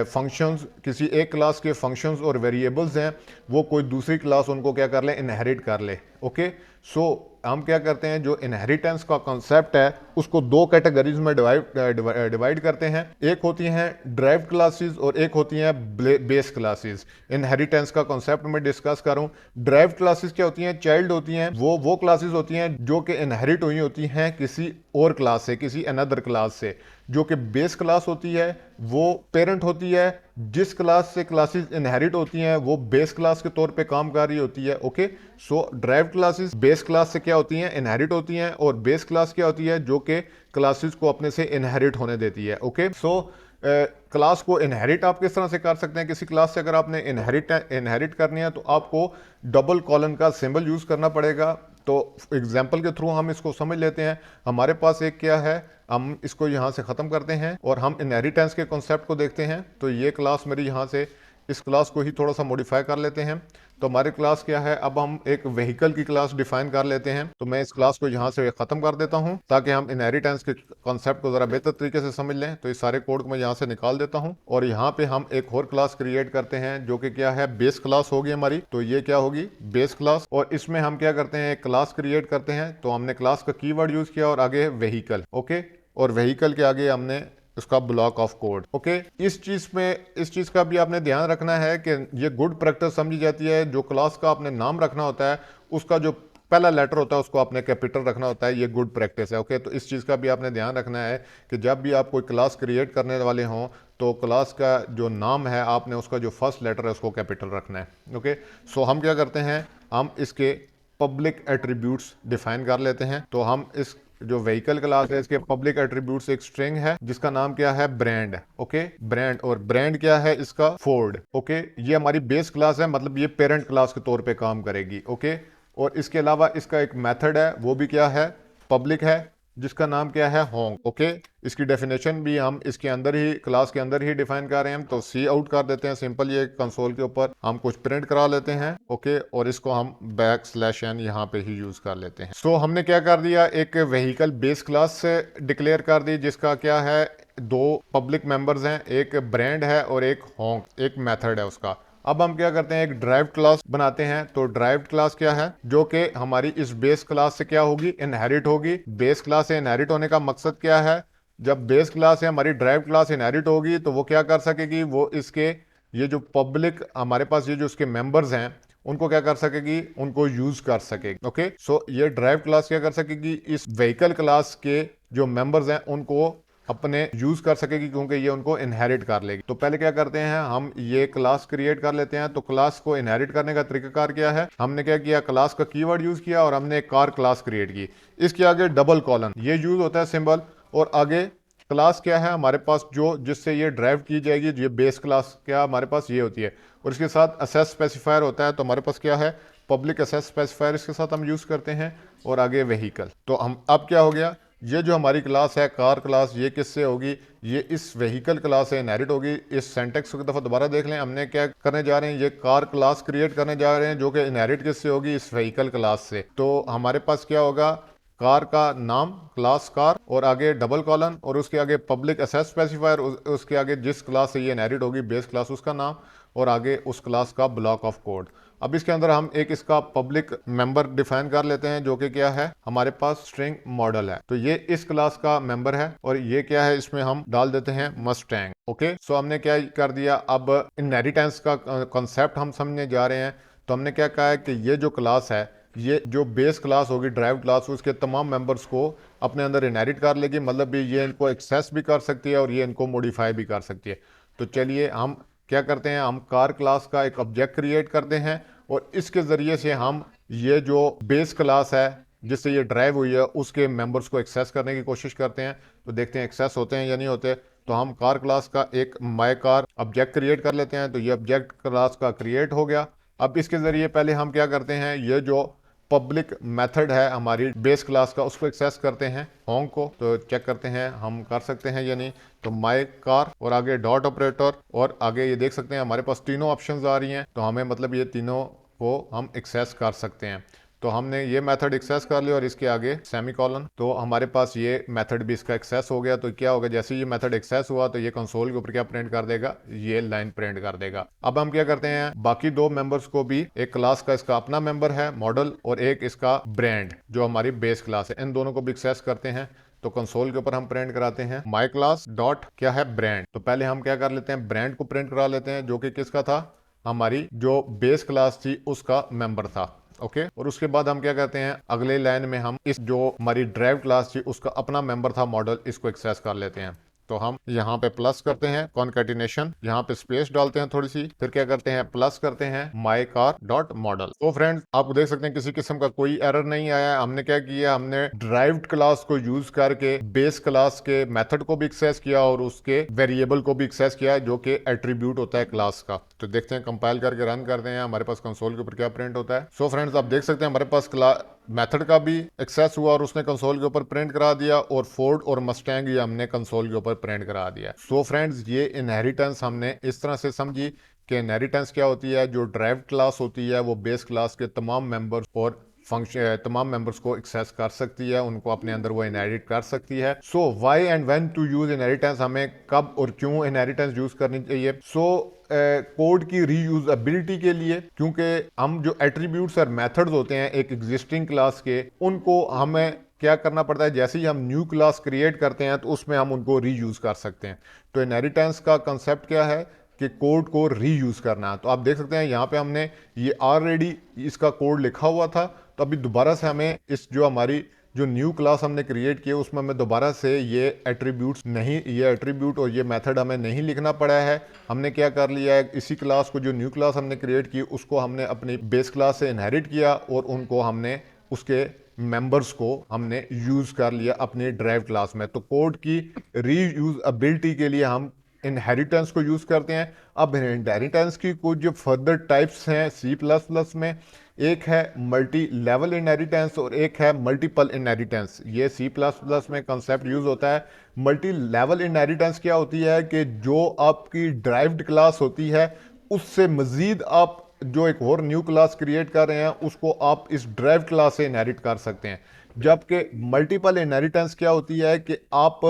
फंक्शंस, किसी एक क्लास के फंक्शंस और वेरिएबल्स हैं, वो कोई दूसरी क्लास उनको क्या कर ले, इनहेरिट कर ले। ओके, सो हम क्या करते हैं, जो इनहेरिटेंस का कॉन्सेप्ट है उसको 2 कैटेगरीज में डिवाइड करते हैं। एक होती हैं ड्राइव्ड क्लासेस और एक होती हैं बेस क्लासेस। इनहेरिटेंस का कॉन्सेप्ट में डिस्कस करूं, ड्राइव्ड क्लासेस क्या होती हैं, चाइल्ड होती हैं, वो क्लासेस होती हैं जो कि इनहेरिट हुई होती हैं किसी और क्लास से, किसी अनदर क्लास से। जो कि बेस क्लास होती है वो पेरेंट होती है, जिस क्लास से क्लासेस इनहेरिट होती हैं वो बेस क्लास के तौर पे काम कर रही होती है। ओके, सो ड्राइव्ड क्लासेस बेस क्लास से क्या होती हैं, इनहेरिट होती हैं, और बेस क्लास क्या होती है, जो कि क्लासेस को अपने से इनहेरिट होने देती है। ओके, सो क्लास को इनहेरिट आप किस तरह से कर सकते हैं, किसी क्लास से अगर आपने इनहेरिट करनी है तो आपको डबल कॉलन का सिंबल यूज करना पड़ेगा। तो एग्जाम्पल के थ्रू हम इसको समझ लेते हैं। हमारे पास एक क्या है, हम इसको यहाँ से ख़त्म करते हैं और हम इनहेरिटेंस के कॉन्सेप्ट को देखते हैं। तो ये क्लास मेरी यहाँ से, इस क्लास को ही थोड़ा सा मॉडिफाई कर लेते हैं। तो हमारी क्लास क्या है, अब हम एक व्हीकल की क्लास डिफाइन कर लेते हैं। तो मैं इस क्लास को यहाँ से ख़त्म कर देता हूँ ताकि हम इनहेरिटेंस के कॉन्सेप्ट को ज़रा बेहतर तरीके से समझ लें। तो इस सारे कोड को मैं यहाँ से निकाल देता हूँ और यहाँ पे हम एक और क्लास क्रिएट करते हैं जो कि क्या है, बेस क्लास होगी हमारी। तो ये क्या होगी, बेस क्लास। और इसमें हम क्या करते हैं, एक क्लास क्रिएट करते हैं। तो हमने क्लास का कीवर्ड यूज किया और आगे व्हीकल। ओके, और व्हीकल के आगे हमने उसका ब्लॉक ऑफ कोड। ओके, इस चीज का भी आपने ध्यान रखना है कि ये गुड प्रैक्टिस समझी जाती है। जो क्लास का आपने नाम रखना होता है उसका जो पहला लेटर होता है उसको आपने कैपिटल रखना होता है, ये गुड प्रैक्टिस है। ओके, तो इस चीज़ का भी आपने ध्यान रखना है कि जब भी आप कोई क्लास क्रिएट करने वाले हों तो क्लास का जो नाम है आपने उसका जो फर्स्ट लेटर है उसको कैपिटल रखना है। ओके, सो हम क्या करते हैं, हम इसके पब्लिक एट्रीब्यूट्स डिफाइन कर लेते हैं। तो हम इस जो व्हीकल क्लास है इसके पब्लिक एट्रीब्यूट्स एक स्ट्रिंग है जिसका नाम क्या है, ब्रांड। ओके, ब्रांड, और ब्रांड क्या है इसका, फोर्ड। ओके, ये हमारी बेस क्लास है, मतलब ये पेरेंट क्लास के तौर पे काम करेगी। ओके, और इसके अलावा इसका एक मेथड है वो भी क्या है, पब्लिक है, जिसका नाम क्या है, होंग। ओके, इसकी डेफिनेशन भी हम इसके अंदर ही, क्लास के अंदर ही डिफाइन कर रहे हैं। तो सी आउट कर देते हैं सिंपल, ये कंसोल के ऊपर हम कुछ प्रिंट करा लेते हैं। ओके, और इसको हम बैकस्लैश n यहाँ पे ही यूज कर लेते हैं। सो हमने क्या कर दिया, एक व्हीकल बेस क्लास से डिक्लेयर कर दी जिसका क्या है, 2 पब्लिक मेंबर्स हैं, एक ब्रांड है और एक होंग, एक मेथड है उसका। अब हम क्या करते हैं, एक ड्राइव्ड क्लास बनाते हैं। तो ड्राइव्ड क्लास क्या है, जो कि हमारी इस बेस क्लास से क्या होगी, इनहेरिट होगी। बेस क्लास से इनहेरिट होने का मकसद क्या है, जब बेस क्लास से हमारी ड्राइव्ड क्लास इनहेरिट होगी तो वो क्या कर सकेगी, वो इसके ये जो पब्लिक हमारे पास ये जो उसके मेंबर्स हैं उनको क्या कर सकेगी, उनको यूज कर सकेगी। ओके, सो ये ड्राइव्ड क्लास क्या कर सकेगी, इस व्हीकल क्लास के जो मेंबर्स हैं उनको अपने यूज कर सकेगी क्योंकि ये उनको इनहेरिट कर लेगी। तो पहले क्या करते हैं, हम ये क्लास क्रिएट कर लेते हैं। तो क्लास को इनहेरिट करने का तरीकाकार क्या है, हमने क्या किया, क्लास का कीवर्ड यूज किया और हमने एक कार क्लास क्रिएट की। इसके आगे डबल कॉलन ये यूज होता है सिंबल, और आगे क्लास क्या है हमारे पास, जो जिससे ये ड्राइव की जाएगी, ये बेस क्लास क्या हमारे पास ये होती है, और इसके साथ असेस स्पेसिफायर होता है। तो हमारे पास क्या है, पब्लिक असेस स्पेसिफायर इसके साथ हम यूज करते हैं, और आगे व्हीकल। तो हम अब क्या हो गया, ये जो हमारी क्लास है कार क्लास, ये किससे होगी, ये इस व्हीकल क्लास से इनहेरिट होगी। इस सेंटेक्स को एक दफ़ा दोबारा देख लें, हमने क्या करने जा रहे हैं, ये कार क्लास क्रिएट करने जा रहे हैं जो कि इनहेरिट किससे होगी, इस व्हीकल क्लास से। तो हमारे पास क्या होगा, कार का नाम, क्लास कार, और आगे डबल कॉलन, और उसके आगे पब्लिक असेस स्पेसिफायर, उसके आगे जिस क्लास से ये इनहेरिट होगी बेस क्लास उसका नाम, और आगे उस क्लास का ब्लॉक ऑफ कोड। अब इसके अंदर हम एक इसका पब्लिक मेंबर डिफाइन कर लेते हैं जो कि क्या है, हमारे पास स्ट्रिंग मॉडल है। तो ये इस क्लास का मेंबर है, और ये क्या है, इसमें हम डाल देते हैं मस्टैंग। ओके, सो हमने क्या कर दिया, अब इनहेरिटेंस का कॉन्सेप्ट हम समझने जा रहे हैं। तो हमने क्या कहा है कि ये जो क्लास है, ये जो बेस क्लास होगी ड्राइव क्लास, उसके तमाम मेंबर्स को अपने अंदर इनहेरिट कर लेगी, मतलब भी ये इनको एक्सेस भी कर सकती है और ये इनको मॉडिफाई भी कर सकती है। तो चलिए हम क्या करते हैं, हम कार क्लास का एक ऑब्जेक्ट क्रिएट करते हैं और इसके ज़रिए से हम ये जो बेस क्लास है जिससे ये ड्राइव हुई है उसके मेंबर्स को एक्सेस करने की कोशिश करते हैं। तो देखते हैं एक्सेस होते हैं या नहीं होते। तो हम कार क्लास का एक माई कार ऑब्जेक्ट क्रिएट कर लेते हैं। तो ये ऑब्जेक्ट क्लास का क्रिएट हो गया। अब इसके ज़रिए पहले हम क्या करते हैं, ये जो पब्लिक मेथड है हमारी बेस क्लास का उसको एक्सेस करते हैं होंग को। तो चेक करते हैं हम कर सकते हैं या नहीं। तो माई कार और आगे डॉट ऑपरेटर और आगे ये देख सकते हैं हमारे पास तीनों ऑप्शंस आ रही हैं। तो हमें मतलब ये तीनों को हम एक्सेस कर सकते हैं। तो हमने ये मेथड एक्सेस कर लिया और इसके आगे सेमीकोलन। तो हमारे पास ये मेथड भी इसका एक्सेस हो गया। तो क्या होगा, जैसे ये मेथड एक्सेस हुआ तो ये कंसोल के ऊपर क्या प्रिंट कर देगा, ये लाइन प्रिंट कर देगा। अब हम क्या करते हैं, बाकी दो मेंबर्स को भी, एक क्लास का इसका अपना मेंबर है मॉडल और एक इसका ब्रांड जो हमारी बेस क्लास है, इन दोनों को भी एक्सेस करते हैं। तो कंसोल के ऊपर हम प्रिंट कराते हैं माई क्लास डॉट क्या है ब्रांड। तो पहले हम क्या कर लेते हैं, ब्रांड को प्रिंट करा लेते हैं जो कि किसका था, हमारी जो बेस क्लास थी उसका मेंबर था। ओके और उसके बाद हम क्या करते हैं, अगले लाइन में हम इस जो हमारी ड्राइव क्लास थी उसका अपना मेंबर था मॉडल, इसको एक्सेस कर लेते हैं। तो हम यहाँ पे प्लस करते हैं कॉन्कैटिनेशन, यहाँ पे स्पेस डालते हैं थोड़ी सी, फिर क्या करते हैं प्लस करते हैं माई कार डॉट मॉडल। तो फ्रेंड्स आप देख सकते हैं किसी किस्म का कोई एरर नहीं आया है। हमने क्या किया, हमने ड्राइव्ड क्लास को यूज करके बेस क्लास के मेथड को भी एक्सेस किया और उसके वेरिएबल को भी एक्सेस किया जो कि एट्रीब्यूट होता है क्लास का। तो देखते हैं कंपाइल करके रन करते हैं हमारे पास कंसोल के ऊपर क्या प्रिंट होता है। सो फ्रेंड्स आप देख सकते हैं हमारे पास मेथड का भी एक्सेस हुआ और उसने कंसोल के ऊपर प्रिंट करा दिया और फोर्ड और मस्टैंग ये हमने कंसोल के ऊपर प्रिंट करा दिया। सो फ्रेंड्स ये इनहेरिटेंस हमने इस तरह से समझी कि इनहेरिटेंस क्या होती है, जो ड्राइव्ड क्लास होती है वो बेस क्लास के तमाम मेंबर्स और फंक्शन तमाम मेंबर्स को एक्सेस कर सकती है, उनको अपने अंदर वो इनहेरिट कर सकती है। So why and when to use inheritance, हमें कब और क्यों इनहेरिटेंस यूज करनी चाहिए। कोड की रीयूजेबिलिटी के लिए, क्योंकि हम जो एट्रीब्यूट्स और मेथड्स होते हैं एक एग्जिस्टिंग क्लास के, उनको हमें क्या करना पड़ता है, जैसे ही हम न्यू क्लास क्रिएट करते हैं तो उसमें हम उनको रीयूज कर सकते हैं। तो इनहेरिटेंस का कंसेप्ट क्या है कि कोड को रीयूज करना है। तो आप देख सकते हैं यहाँ पे हमने ये ऑलरेडी इसका कोड लिखा हुआ था, तो अभी दोबारा से हमें इस जो हमारी जो न्यू क्लास हमने क्रिएट किया उसमें हमें दोबारा से ये एट्रीब्यूट्स नहीं, ये एट्रीब्यूट और ये मेथड हमें नहीं लिखना पड़ा है। हमने क्या कर लिया है, इसी क्लास को जो न्यू क्लास हमने क्रिएट की उसको हमने अपनी बेस क्लास से इनहेरिट किया और उनको हमने उसके मेंबर्स को हमने यूज कर लिया अपनी ड्राइव क्लास में। तो कोड की रीयूजेबिलिटी के लिए हम इनहेरिटेंस को यूज करते हैं। अब इनहेरिटेंस की कुछ जो फर्दर टाइप्स हैं सी प्लस प्लस में, एक है मल्टी लेवल इनहेरिटेंस और एक है मल्टीपल इनहेरिटेंस। ये सी प्लस प्लस में कंसेप्ट यूज होता है। मल्टी लेवल इनहेरिटेंस क्या होती है कि जो आपकी ड्राइव्ड क्लास होती है उससे मजीद आप जो एक और न्यू क्लास क्रिएट कर रहे हैं उसको आप इस ड्राइव क्लास से इनहेरिट कर सकते हैं। जबकि मल्टीपल इनहेरिटेंस क्या होती है कि आप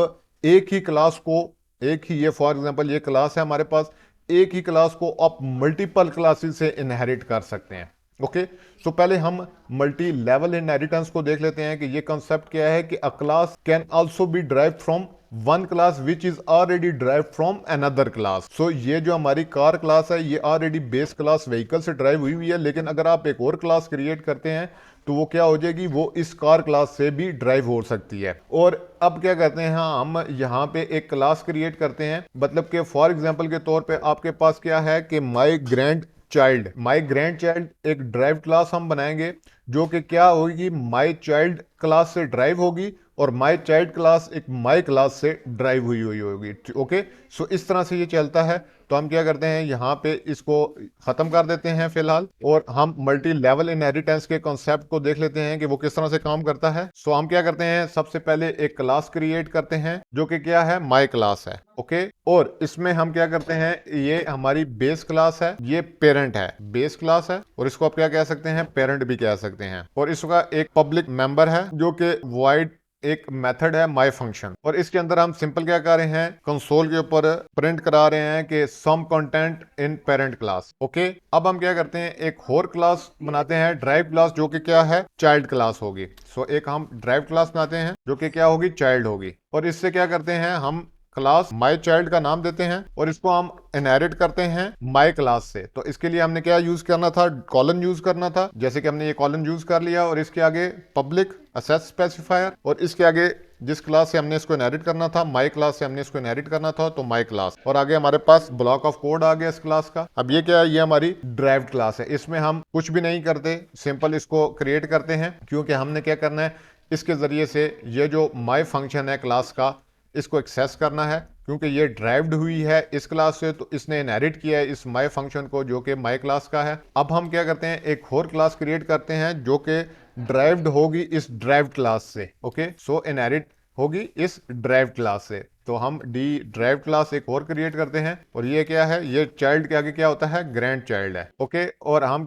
एक ही क्लास को, एक ही, ये फॉर एग्जांपल ये क्लास है हमारे पास, एक ही क्लास को आप मल्टीपल क्लासेस से इनहेरिट कर सकते हैं। ओके सो पहले हम मल्टी लेवल इनहेरिटेंस को देख लेते हैं कि ये कंसेप्ट क्या है कि a class can also be derive from one class which is already derive from another class. So ये जो हमारी कार क्लास है ये ऑलरेडी बेस क्लास व्हीकल से ड्राइव हुई है, लेकिन अगर आप एक और क्लास क्रिएट करते हैं तो वो क्या हो जाएगी, वो इस कार क्लास से भी ड्राइव हो सकती है। और अब क्या कहते हैं, हाँ हम यहाँ पे एक क्लास क्रिएट करते हैं, मतलब कि फॉर एग्जांपल के तौर पे आपके पास क्या है कि माई ग्रैंड चाइल्ड एक ड्राइव क्लास हम बनाएंगे जो कि क्या होगी, माई चाइल्ड क्लास से ड्राइव होगी और माई चाइल्ड क्लास एक माई क्लास से ड्राइव हुई होगी। ओके सो इस तरह से ये चलता है। तो हम क्या करते हैं, यहाँ पे इसको खत्म कर देते हैं फिलहाल और हम मल्टी लेवल इनहेरिटेंस के कॉन्सेप्ट को देख लेते हैं कि वो किस तरह से काम करता है। सो हम क्या करते हैं, सबसे पहले एक क्लास क्रिएट करते हैं जो कि क्या है, माई क्लास है। ओके और इसमें हम क्या करते हैं, ये हमारी बेस क्लास है, ये पेरेंट है, बेस क्लास है और इसको आप क्या कह सकते हैं, पेरेंट भी कह सकते हैं। और इसका एक पब्लिक मेंबर है जो कि void एक मेथड है माई फंक्शन, और इसके अंदर हम सिंपल क्या कर रहे हैं, कंसोल के ऊपर प्रिंट करा रहे हैं कि some content in parent class. Okay अब हम क्या करते हैं, एक और क्लास बनाते हैं ड्राइव क्लास जो कि क्या है, चाइल्ड क्लास होगी। सो एक हम ड्राइव क्लास बनाते हैं जो कि क्या होगी, चाइल्ड होगी। और इससे क्या करते हैं, हम क्लास माई चाइल्ड का नाम देते हैं और इसको हम इनहेरिट करते हैं माई क्लास से। तो इसके लिए हमने क्या यूज करना था, कॉलन यूज करना था। जैसे कि हमने ये कॉलन यूज कर लिया और इसके आगे पब्लिक असेस स्पेसिफायर और इसके आगे जिस क्लास से हमने इसको इनहेरिट करना था, माई क्लास से हमने इसको इनहेरिट करना था, तो माई क्लास। और आगे हमारे पास ब्लॉक ऑफ कोड आ गया इस क्लास का। अब ये क्या है, ये हमारी ड्राइव्ड क्लास है। इसमें हम कुछ भी नहीं करते, सिंपल इसको क्रिएट करते हैं, क्योंकि हमने क्या करना है, इसके जरिए से ये जो माई फंक्शन है क्लास का, इसको एक्सेस करना है। क्योंकि ये ड्राइव्ड हुई है इस क्लास से, तो इसने इनहेरिट किया है इस माई फंक्शन को जो कि माई क्लास का है। अब हम क्या करते हैं, एक और क्लास क्रिएट करते हैं जो कि ड्राइव्ड होगी इस ड्राइव्ड क्लास से। ओके, सो इनहेरिट होगी इस ड्राइव्ड क्लास से। तो हम डी ड्राइव्ड क्लास एक और क्रिएट करते हैं और ये क्या है, ये चाइल्ड के आगे क्या होता है, ग्रैंड चाइल्ड है। ओके, और हम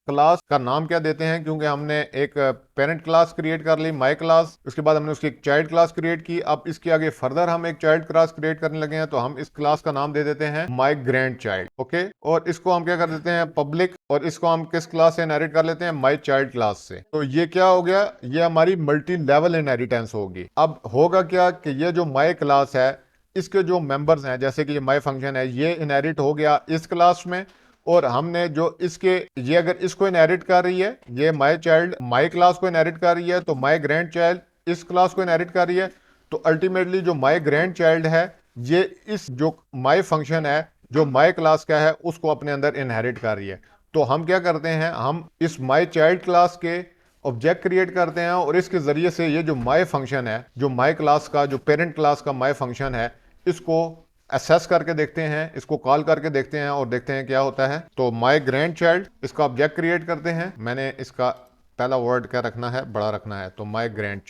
क्लास का नाम क्या देते हैं, क्योंकि हमने एक पेरेंट क्लास क्रिएट कर ली माई क्लास, उसके बाद हमने उसकी एक चाइल्ड क्लास क्रिएट की। अब इसके आगे फर्दर हम एक चाइल्ड क्लास क्रिएट करने लगे हैं, तो हम इस क्लास का नाम दे देते हैं माई ग्रैंड चाइल्ड। ओके, और इसको हम क्या कर देते हैं, पब्लिक, और इसको हम किस क्लास से इनहेरिट कर लेते हैं, माई चाइल्ड क्लास से। तो ये क्या हो गया, ये हमारी मल्टी लेवल इनहेरिटेंस होगी। अब होगा क्या कि ये जो माई क्लास है, इसके जो मेंबर्स हैं, जैसे कि ये माई फंक्शन है, ये इनहेरिट हो गया इस क्लास में। और हमने जो इसके, ये अगर इसको इनहेरिट कर रही है, ये माई चाइल्ड माई क्लास को इनहेरिट कर रही है, तो माई ग्रैंड चाइल्ड इस क्लास को इनहेरिट कर रही है। तो अल्टीमेटली जो माई ग्रैंड चाइल्ड है, ये इस जो माई फंक्शन है जो माई क्लास का है, उसको अपने अंदर इनहेरिट कर रही है। तो हम क्या करते हैं, हम इस माई चाइल्ड क्लास के ऑब्जेक्ट क्रिएट करते हैं और इसके जरिए से ये जो माई फंक्शन है, जो माई क्लास का, जो पेरेंट क्लास का माई फंक्शन है, इसको असेस करके देखते हैं, इसको कॉल करके देखते हैं और देखते हैं क्या होता है। तो माई ग्रैंड चाइल्ड, इसका ऑब्जेक्ट क्रिएट करते हैं। मैंने इसका पहला वर्ड क्या रखना है, बड़ा रखना है, तो माई ग्रैंड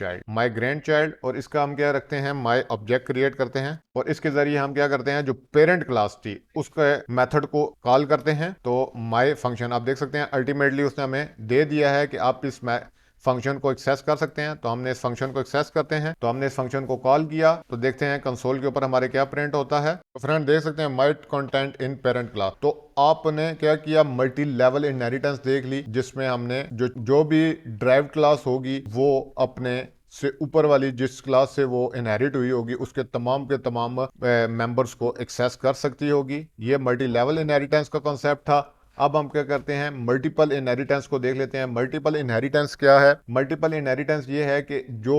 चाइल्ड, और इसका हम क्या रखते हैं, माई ऑब्जेक्ट क्रिएट करते हैं और इसके जरिए हम क्या करते हैं, जो पेरेंट क्लास थी उसके मेथड को कॉल करते हैं। तो माई फंक्शन आप देख सकते हैं, अल्टीमेटली उसने हमें दे दिया है कि आप इस फंक्शन को एक्सेस कर सकते हैं। तो हमने इस फंक्शन को एक्सेस करते हैं, तो हमने इस फंक्शन को कॉल किया, तो देखते हैं कंसोल के ऊपर हमारे क्या प्रिंट होता है। तो फ्रेंड देख सकते हैं, might content in parent class. तो आपने क्या किया, मल्टी लेवल इनहेरिटेंस देख ली, जिसमें हमने जो भी ड्राइव्ड क्लास होगी वो अपने से ऊपर वाली जिस क्लास से वो इनहेरिट हुई होगी उसके तमाम के तमाम मेंबर्स को एक्सेस कर सकती होगी। ये मल्टी लेवल इनहेरिटेंस का कॉन्सेप्ट था। अब हम क्या करते हैं, मल्टीपल इनहेरिटेंस को देख लेते हैं। मल्टीपल इनहेरिटेंस क्या है, मल्टीपल इनहेरिटेंस ये है कि जो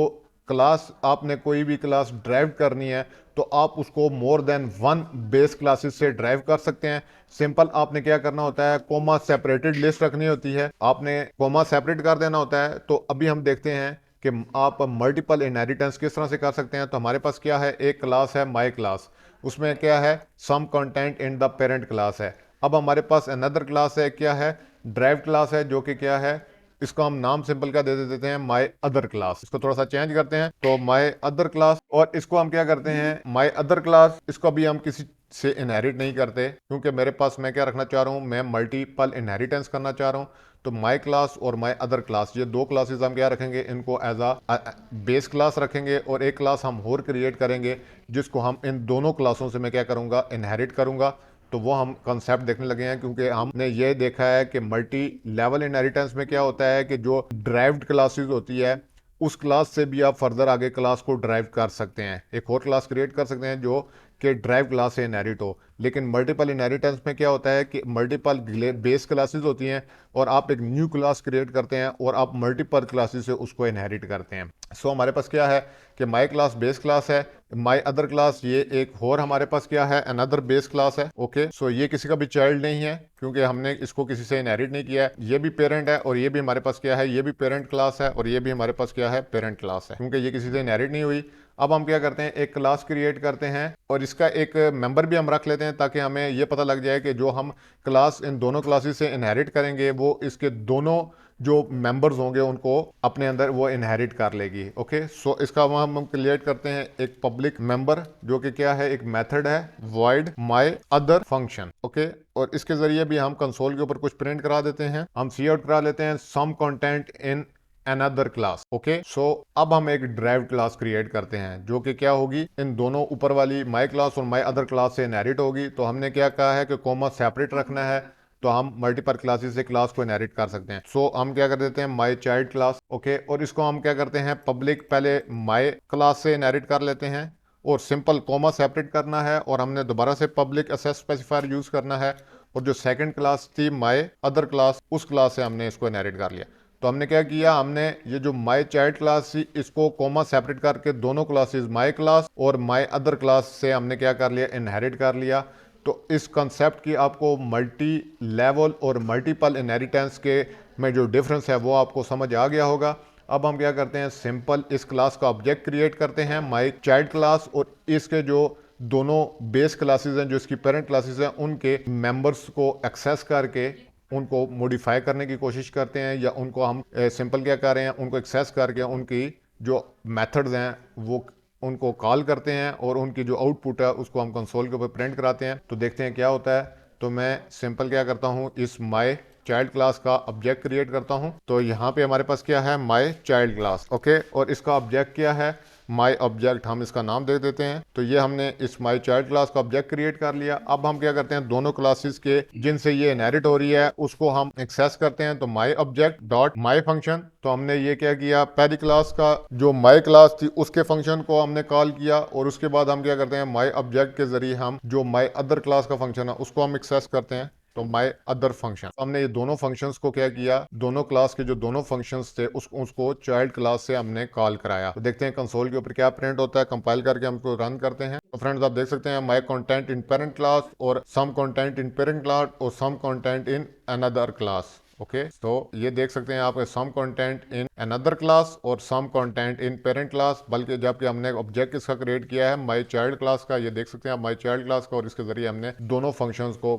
क्लास आपने कोई भी क्लास ड्राइव करनी है, तो आप उसको more than one base classes से ड्राइव कर सकते हैं। सिंपल आपने क्या करना होता है, कोमा सेपरेटेड लिस्ट रखनी होती है, आपने कोमा सेपरेट कर देना होता है। तो अभी हम देखते हैं कि आप मल्टीपल इनहेरिटेंस किस तरह से कर सकते हैं। तो हमारे पास क्या है, एक क्लास है माई क्लास, उसमें क्या है, some content in the parent class है। अब हमारे पास अनदर क्लास है, क्या है, ड्राइव क्लास है, जो कि क्या है, इसको हम नाम सिंपल का दे देते हैं माई अदर क्लास। इसको थोड़ा सा चेंज करते हैं, तो माई अदर क्लास, और इसको हम क्या करते हैं, माई अदर क्लास, इसको अभी हम किसी से इनहेरिट नहीं करते, क्योंकि मेरे पास मैं क्या रखना चाह रहा हूं, मैं मल्टीपल इनहेरिटेंस करना चाह रहा हूं। तो माई क्लास और माई अदर क्लास, ये दो क्लासेस हम क्या रखेंगे, इनको एज अ बेस क्लास रखेंगे और एक क्लास हम और क्रिएट करेंगे जिसको हम इन दोनों क्लासों से मैं क्या करूंगा, इनहेरिट करूंगा। तो वो हम कंसेप्ट देखने लगे हैं, क्योंकि हमने ये देखा है कि मल्टी लेवल इनहेरिटेंस में क्या होता है कि जो ड्राइव्ड क्लासेस होती है उस क्लास से भी आप फर्दर आगे क्लास को ड्राइव कर सकते हैं, एक और क्लास क्रिएट कर सकते हैं जो कि ड्राइव क्लास से इनहेरिट हो। लेकिन मल्टीपल इनहेरिटेंस में क्या होता है कि मल्टीपल बेस क्लासेस होती हैं और आप एक न्यू क्लास क्रिएट करते हैं और आप मल्टीपल क्लासेस से उसको इनहेरिट करते हैं। सो हमारे पास क्या है कि माई क्लास बेस क्लास है, माई अदर क्लास ये एक और हमारे पास क्या है, अनदर बेस क्लास है। ओके, सो ये किसी का भी चाइल्ड नहीं है, क्योंकि हमने इसको किसी से इनहेरिट नहीं किया है। ये भी पेरेंट है और ये भी हमारे पास क्या है, ये भी पेरेंट क्लास है और ये भी हमारे पास क्या है, पेरेंट क्लास है, क्योंकि ये किसी से इनहेरिट नहीं हुई। अब हम क्या करते हैं, एक क्लास क्रिएट करते हैं और इसका एक मेंबर भी हम रख लेते हैं, ताकि हमें ये पता लग जाए कि जो हम क्लास इन दोनों क्लासेस से इनहेरिट करेंगे वो इसके दोनों जो मेंबर्स होंगे उनको अपने अंदर वो इनहेरिट कर लेगी। ओके, सो इसका हम क्रिएट करते हैं एक पब्लिक मेंबर, जो कि क्या है, एक मेथड है void my other function। Okay, और इसके जरिए भी हम कंसोल के ऊपर कुछ प्रिंट करा देते हैं, हम सी आउट करा लेते हैं some content in another class. Okay, so अब हम एक ड्राइव क्लास क्रिएट करते हैं जो कि क्या होगी, इन दोनों ऊपर वाली माई क्लास और माई अदर क्लास से इनहेरिट होगी। तो हमने क्या कहा है कि कोमा सेपरेट रखना है, तो हम मल्टीपल क्लासेस से क्लास को इनहेरिट कर सकते हैं। सो हम क्या कर देते हैं, माई चाइल्ड क्लास। ओके, और इसको हम क्या करते हैं, पब्लिक पहले माई क्लास से इनहेरिट कर लेते हैं और सिंपल कॉमा सेपरेट करना है और हमने दोबारा से पब्लिक एक्सेस स्पेसिफायर यूज करना है। और जो सेकंड क्लास थी माय अदर क्लास, उस क्लास से हमने इसको इनहेरिट कर लिया। तो हमने क्या किया, हमने ये जो माय चाइल्ड क्लास थी इसको कॉमा सेपरेट करके दोनों क्लासेस माय क्लास और माय अदर क्लास से हमने क्या कर लिया, इनहेरिट कर लिया। तो इस कंसेप्ट की आपको मल्टी लेवल और मल्टीपल इनहेरिटेंस के में जो डिफरेंस है वो आपको समझ आ गया होगा। अब हम क्या करते हैं, सिंपल इस क्लास का ऑब्जेक्ट क्रिएट करते हैं माय चाइल्ड क्लास, और इसके जो दोनों बेस क्लासेस हैं, जो इसकी पेरेंट क्लासेस हैं, उनके मेंबर्स को एक्सेस करके उनको मॉडिफाई करने की कोशिश करते हैं, या उनको हम सिंपल क्या कर रहे हैं, उनको एक्सेस करके उनकी जो मेथड्स हैं वो उनको कॉल करते हैं और उनकी जो आउटपुट है उसको हम कंसोल के ऊपर प्रिंट कराते हैं। तो देखते हैं क्या होता है। तो मैं सिंपल क्या करता हूँ, इस माय चाइल्ड क्लास का ऑब्जेक्ट क्रिएट करता हूं। तो यहाँ पे हमारे पास क्या है, माय चाइल्ड क्लास, ओके। और इसका ऑब्जेक्ट क्या है, माय ऑब्जेक्ट, हम इसका नाम दे देते हैं। तो ये हमने इस माय चाइल्ड क्लास का ऑब्जेक्ट क्रिएट कर लिया। अब हम क्या करते हैं, दोनों क्लासेस के जिनसे ये इनहेरिट हो रही है उसको हम एक्सेस करते हैं। तो my object dot my function, तो हमने ये क्या किया, पहली क्लास का जो माय क्लास थी उसके फंक्शन को हमने कॉल किया, और उसके बाद हम क्या करते हैं, माय ऑब्जेक्ट के जरिए हम जो माय अदर क्लास का फंक्शन है उसको हम एक्सेस करते हैं। तो माय अदर फंक्शन, हमने ये दोनों फंक्शंस को क्या किया, दोनों क्लास के जो दोनों फंक्शंस थे उसको चाइल्ड क्लास से हमने कॉल कराया। तो देखते हैं कंसोल के ऊपर क्या प्रिंट होता है। कंपाइल करके हम इसको रन करते हैं। तो फ्रेंड्स आप देख सकते हैं my content in parent class और some content in parent class और some content in another class, okay. तो ये देख सकते हैं आप, some content in another class और some content in parent class, बल्कि जबकि हमने ऑब्जेक्ट इसका क्रिएट किया है माय चाइल्ड क्लास का, ये देख सकते हैं आप माय चाइल्ड क्लास का, और इसके जरिए हमने दोनों फंक्शंस को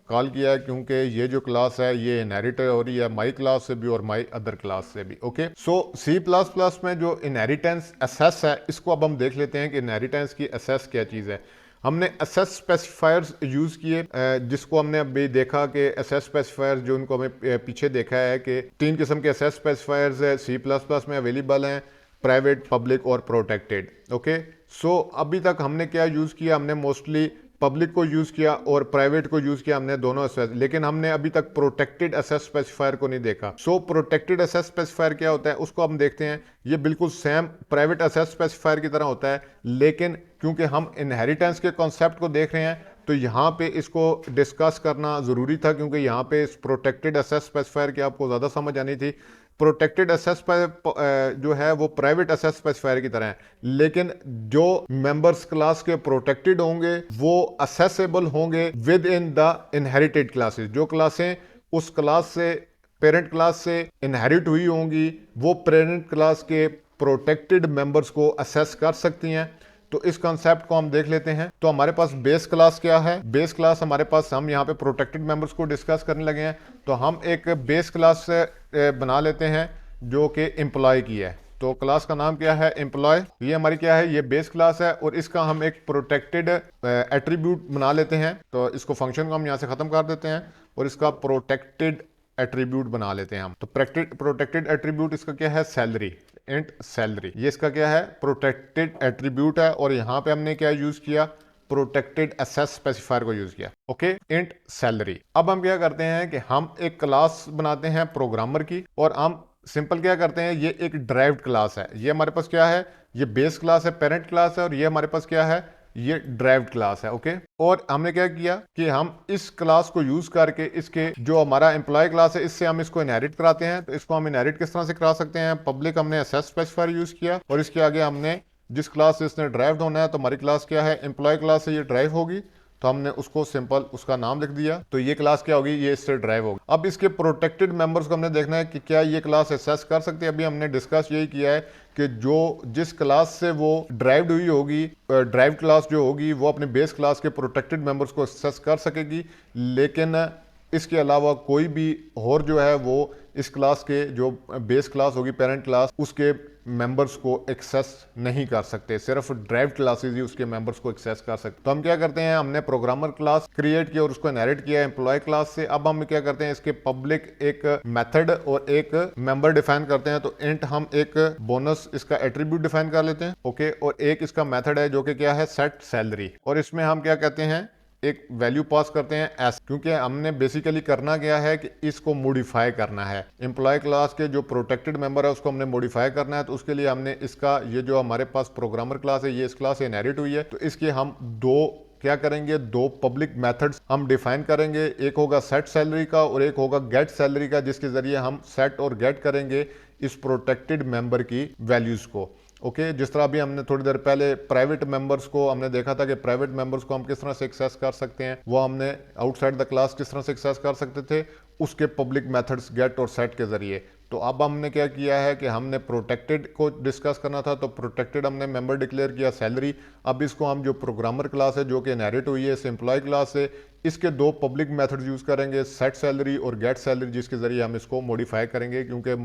कॉल किया है, क्योंकि ये जो क्लास है ये इनहेरिट हो रही है माई क्लास से भी और माई अदर क्लास से भी, ओके। सो सी प्लस प्लस में जो इनहेरिटेंस एसेस है, इसको अब हम देख लेते हैं कि इनहेरिटेंस की एसेस क्या चीज़ है। हमने एसेस स्पेसिफायर्स यूज़ किए, जिसको हमने अभी देखा कि एसेस स्पेसिफायर्स जो उनको हमें पीछे देखा है कि 3 किस्म के एसेस स्पेसिफायर्स है सी प्लस प्लस में अवेलेबल हैं, प्राइवेट, पब्लिक और प्रोटेक्टेड, ओके। सो अभी तक हमने क्या यूज़ किया, हमने मोस्टली पब्लिक को यूज़ किया और प्राइवेट को यूज़ किया, हमने दोनों एसेस, लेकिन हमने अभी तक प्रोटेक्टेड एसेस स्पेसिफायर को नहीं देखा। सो प्रोटेक्टेड एसेस स्पेसिफायर क्या होता है उसको हम देखते हैं। ये बिल्कुल सेम प्राइवेट एसेस स्पेसिफायर की तरह होता है, लेकिन क्योंकि हम इनहेरिटेंस के कॉन्सेप्ट को देख रहे हैं तो यहाँ पे इसको डिस्कस करना ज़रूरी था, क्योंकि यहाँ पे इस प्रोटेक्टेड एसेस स्पेसिफायर की आपको ज़्यादा समझ आनी थी। प्रोटेक्टेड एसेस जो है वो प्राइवेट एसेस स्पेसिफायर की तरह है, लेकिन जो मेंबर्स क्लास के प्रोटेक्टेड होंगे वो असेसेबल होंगे with in the inherited classes. जो क्लासें उस क्लास से, पेरेंट क्लास से इनहेरिट हुई होंगी, वो पेरेंट क्लास के प्रोटेक्टेड मेंबर्स को असेस कर सकती हैं। तो इस कॉन्सेप्ट को हम देख लेते हैं। तो हमारे पास बेस क्लास क्या है, बेस क्लास हमारे पास, हम यहाँ पे प्रोटेक्टेड मेंबर्स को डिस्कस करने लगे हैं, तो हम एक बेस क्लास बना लेते हैं जो कि एम्प्लॉय की है। तो क्लास का नाम क्या है, एम्प्लॉय। ये हमारी क्या है, ये बेस क्लास है, और इसका हम एक प्रोटेक्टेड एट्रीब्यूट बना लेते हैं। तो इसको फंक्शन को हम यहाँ से खत्म कर देते हैं और इसका प्रोटेक्टेड एट्रीब्यूट बना लेते हैं हम। तो प्रोटेक्टेड एट्रीब्यूट इसका क्या है, सैलरी, इंट सैलरी, ये इसका क्या है, प्रोटेक्टेड एट्रीब्यूट है। और यहाँ पे हमने क्या यूज किया, प्रोटेक्टेड एसेस स्पेसिफायर को यूज किया, ओके, इंट सैलरी। अब हम क्या करते हैं कि हम एक क्लास बनाते हैं प्रोग्रामर की, और हम सिंपल क्या करते हैं, ये एक ड्राइव्ड क्लास है। ये हमारे पास क्या है, ये बेस क्लास है, पेरेंट क्लास है, और ये हमारे पास क्या है, ये ड्राइव्ड क्लास है, ओके। और हमने क्या किया कि हम इस क्लास को यूज करके इसके जो हमारा एम्प्लॉय क्लास है इससे हम इसको इनहेरिट कराते हैं। तो इसको हम इनहेरिट किस तरह से करा सकते हैं, पब्लिक हमने एसेस स्पेसिफायर यूज किया, और इसके आगे हमने जिस क्लास से इसने ड्राइव होना है, तो हमारी क्लास क्या है, एम्प्लॉय क्लास से ये ड्राइव होगी, तो हमने उसको सिंपल उसका नाम लिख दिया। तो ये क्लास क्या होगी, ये इससे ड्राइव होगी। अब इसके प्रोटेक्टेड मेंबर्स को हमने देखना है कि क्या ये क्लास एक्सेस कर सकती है। अभी हमने डिस्कस यही किया है कि जो जिस क्लास से वो ड्राइव्ड हुई होगी, ड्राइव क्लास जो होगी वो अपने बेस क्लास के प्रोटेक्टेड मेंबर्स को एक्सेस कर सकेगी, लेकिन इसके अलावा कोई भी और जो है वो इस क्लास के जो बेस क्लास होगी, पेरेंट क्लास, उसके मेंबर्स को एक्सेस नहीं कर सकते। सिर्फ ड्राइव क्लासेस ही उसके मेंबर्स को एक्सेस कर सकते। तो हम क्या करते हैं, हमने प्रोग्रामर क्लास क्रिएट किया और उसको इनहेरिट किया एम्प्लॉय क्लास से। अब हम क्या करते हैं, इसके पब्लिक एक मेथड और एक मेंबर डिफाइन करते हैं। तो इंट हम एक बोनस इसका एट्रीब्यूट डिफाइन कर लेते हैं, ओके। और एक इसका मेथड है जो कि क्या है, सेट सैलरी, और इसमें हम क्या कहते हैं, एक वैल्यू पास करते हैं एस, क्योंकि हमने बेसिकली करना क्या है कि इसको मॉडिफाई करना है। एम्प्लॉय क्लास के जो प्रोटेक्टेड मेंबर है उसको हमने मॉडिफाई करना है, तो उसके लिए हमने इसका ये जो हमारे पास प्रोग्रामर क्लास है ये इस क्लास से इनहेरिट हुई है, तो इसके हम दो क्या करेंगे, दो पब्लिक मेथड्स हम डिफाइन करेंगे। एक होगा सेट सैलरी का और एक होगा गेट सैलरी का, जिसके जरिए हम सेट और गेट करेंगे इस प्रोटेक्टेड मेंबर की वैल्यूज को। ओके जिस तरह अभी हमने थोड़ी देर पहले प्राइवेट मेंबर्स को हमने देखा था कि प्राइवेट मेंबर्स को हम किस तरह से एक्सेस कर सकते हैं, वो हमने आउटसाइड द क्लास किस तरह से एक्सेस कर सकते थे उसके पब्लिक मेथड्स गेट और सेट के जरिए। तो अब हमने क्या किया है कि हमने प्रोटेक्टेड को डिस्कस करना था, तो प्रोटेक्टेड हमने मेंबर डिक्लेयर किया सैलरी। अब इसको हम जो प्रोग्रामर क्लास है जो कि इनहेरिट हुई है इस एम्प्लॉय क्लास से, इसके दो पब्लिक मेथड्स यूज करेंगे सेट सैलरी और गेट सैलरी, जिसके जरिए हम इसको मॉडिफाई करेंगे, क्योंकि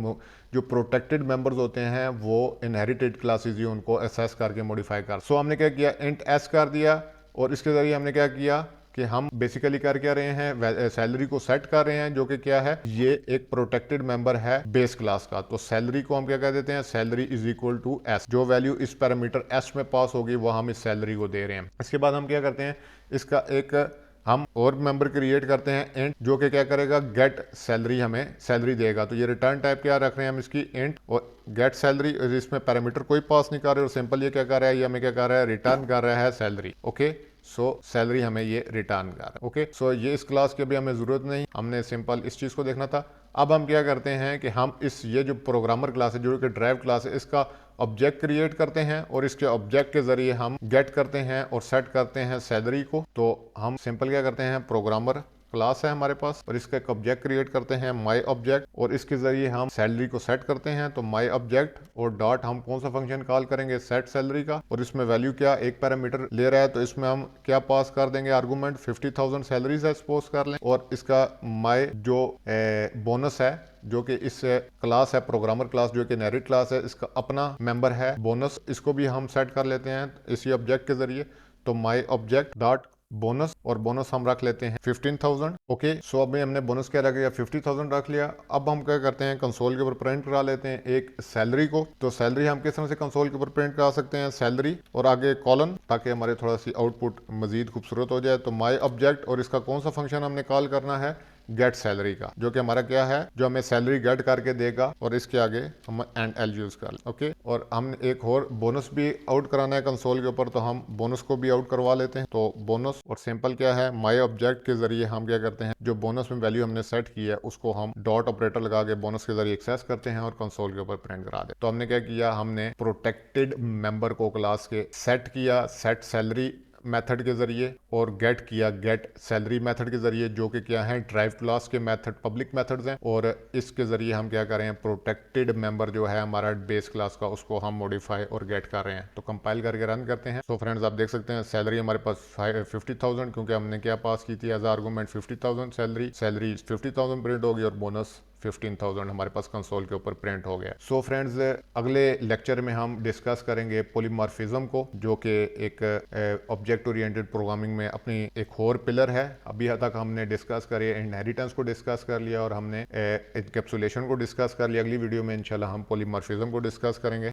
जो प्रोटेक्टेड मेंबर्स होते हैं वो इनहेरिटेड क्लासेस ही उनको एसेस करके मॉडिफाई कर। सो हमने क्या किया, इंट एस कर दिया और इसके जरिए हमने क्या किया कि हम बेसिकली कर क्या रहे हैं, सैलरी को सेट कर रहे हैं, जो कि क्या है, ये एक प्रोटेक्टेड मेंबर है बेस क्लास का। तो सैलरी को हम क्या कह देते हैं, salary is equal to S, जो वैल्यू इस पैरामीटर एस में पास होगी वो हम इस सैलरी को दे रहे हैं। इसके बाद हम क्या करते हैं, इसका एक हम और मेंबर क्रिएट करते हैं इंट, जो कि क्या करेगा, गेट सैलरी हमें सैलरी देगा। तो ये रिटर्न टाइप क्या रख रहे हैं हम इसकी इंट और गेट सैलरी, इसमें पैरामीटर कोई पास नहीं कर रहे और सिंपल ये क्या कर रहा है, ये हमें क्या कर रहा है, रिटर्न कर रहा है सैलरी। ओके सो सैलरी हमें ये रिटर्न कर रहा है। ओके सो ये इस क्लास की अभी हमें जरूरत नहीं, हमने सिंपल इस चीज को देखना था। अब हम क्या करते हैं कि हम इस ये जो प्रोग्रामर क्लास है जो कि ड्राइव क्लास है इसका ऑब्जेक्ट क्रिएट करते हैं और इसके ऑब्जेक्ट के जरिए हम गेट करते हैं और सेट करते हैं सैलरी को। तो हम सिंपल क्या करते हैं, प्रोग्रामर क्लास है हमारे पास और इसका एक ऑब्जेक्ट क्रिएट करते हैं माई ऑब्जेक्ट और इसके जरिए हम सैलरी को सेट करते हैं। तो माई ऑब्जेक्ट और डॉट हम कौन सा फंक्शन कॉल करेंगे, सेट सैलरी का, और इसमें वैल्यू क्या एक पैरामीटर ले रहा है तो इसमें हम क्या पास कर देंगे, आर्गुमेंट 50,000 सैलरीज है सपोज कर लें, और इसका माई जो बोनस है जो कि इस क्लास है प्रोग्रामर क्लास जो कि इनहेरिट क्लास है, इसका अपना मेंबर है बोनस, इसको भी हम सेट कर लेते हैं इसी ऑब्जेक्ट के जरिए। तो माई ऑब्जेक्ट डॉट बोनस और बोनस हम रख लेते हैं 15,000। ओके सो अभी हमने बोनस क्या रख लिया, 50,000 रख लिया। अब हम क्या करते हैं, कंसोल के ऊपर प्रिंट करा लेते हैं एक सैलरी को। तो सैलरी हम किस तरह से कंसोल के ऊपर प्रिंट करा सकते हैं, सैलरी और आगे कॉलन, ताकि हमारे थोड़ा सी आउटपुट मजीद खूबसूरत हो जाए। तो माई ऑब्जेक्ट और इसका कौन सा फंक्शन हमने कॉल करना है, गेट सैलरी का, जो कि हमारा क्या है, जो हमें सैलरी गेट करके देगा, और इसके आगे हम एंड एल यूज कर लें। ओके और हम एक और बोनस भी आउट कराना है कंसोल के ऊपर, तो हम बोनस को भी आउट करवा लेते हैं। तो बोनस और सिंपल क्या है, माई ऑब्जेक्ट के जरिए हम क्या करते हैं, जो बोनस में वैल्यू हमने सेट की है उसको हम डॉट ऑपरेटर लगा के बोनस के जरिए एक्सेस करते हैं और कंसोल के ऊपर प्रिंट करा दे। तो हमने क्या किया, हमने प्रोटेक्टेड मेंबर को क्लास के सेट किया सेट सैलरी मेथड के जरिए और गेट किया गेट सैलरी मेथड के जरिए, जो कि क्या है, ड्राइव क्लास के मेथड पब्लिक मेथड्स हैं, और इसके जरिए हम क्या कर रहे हैं, प्रोटेक्टेड मेंबर जो है हमारा बेस क्लास का उसको हम मॉडिफाई और गेट कर रहे हैं। तो कंपाइल करके रन करते हैं। तो फ्रेंड्स आप देख सकते हैं सैलरी हमारे पास 50,000, क्योंकि हमने क्या पास की थी एज आर्गूमेंट 50,000 सैलरी 50,000 प्रिंट होगी और बोनस 15,000 हमारे पास कंसोल के ऊपर प्रिंट हो गया। सो फ्रेंड्स अगले लेक्चर में हम डिस्कस करेंगे पॉलीमॉर्फिज्म को, जो कि एक ऑब्जेक्ट ओरिएंटेड प्रोग्रामिंग में अपनी एक और पिलर है। अभी तक हमने डिस्कस करिए इनहेरिटेंस को डिस्कस कर लिया और हमने एनकैप्सुलेशन को डिस्कस कर लिया। अगली वीडियो में इंशाल्लाह हम पॉलीमॉर्फिज्म को डिस्कस करेंगे।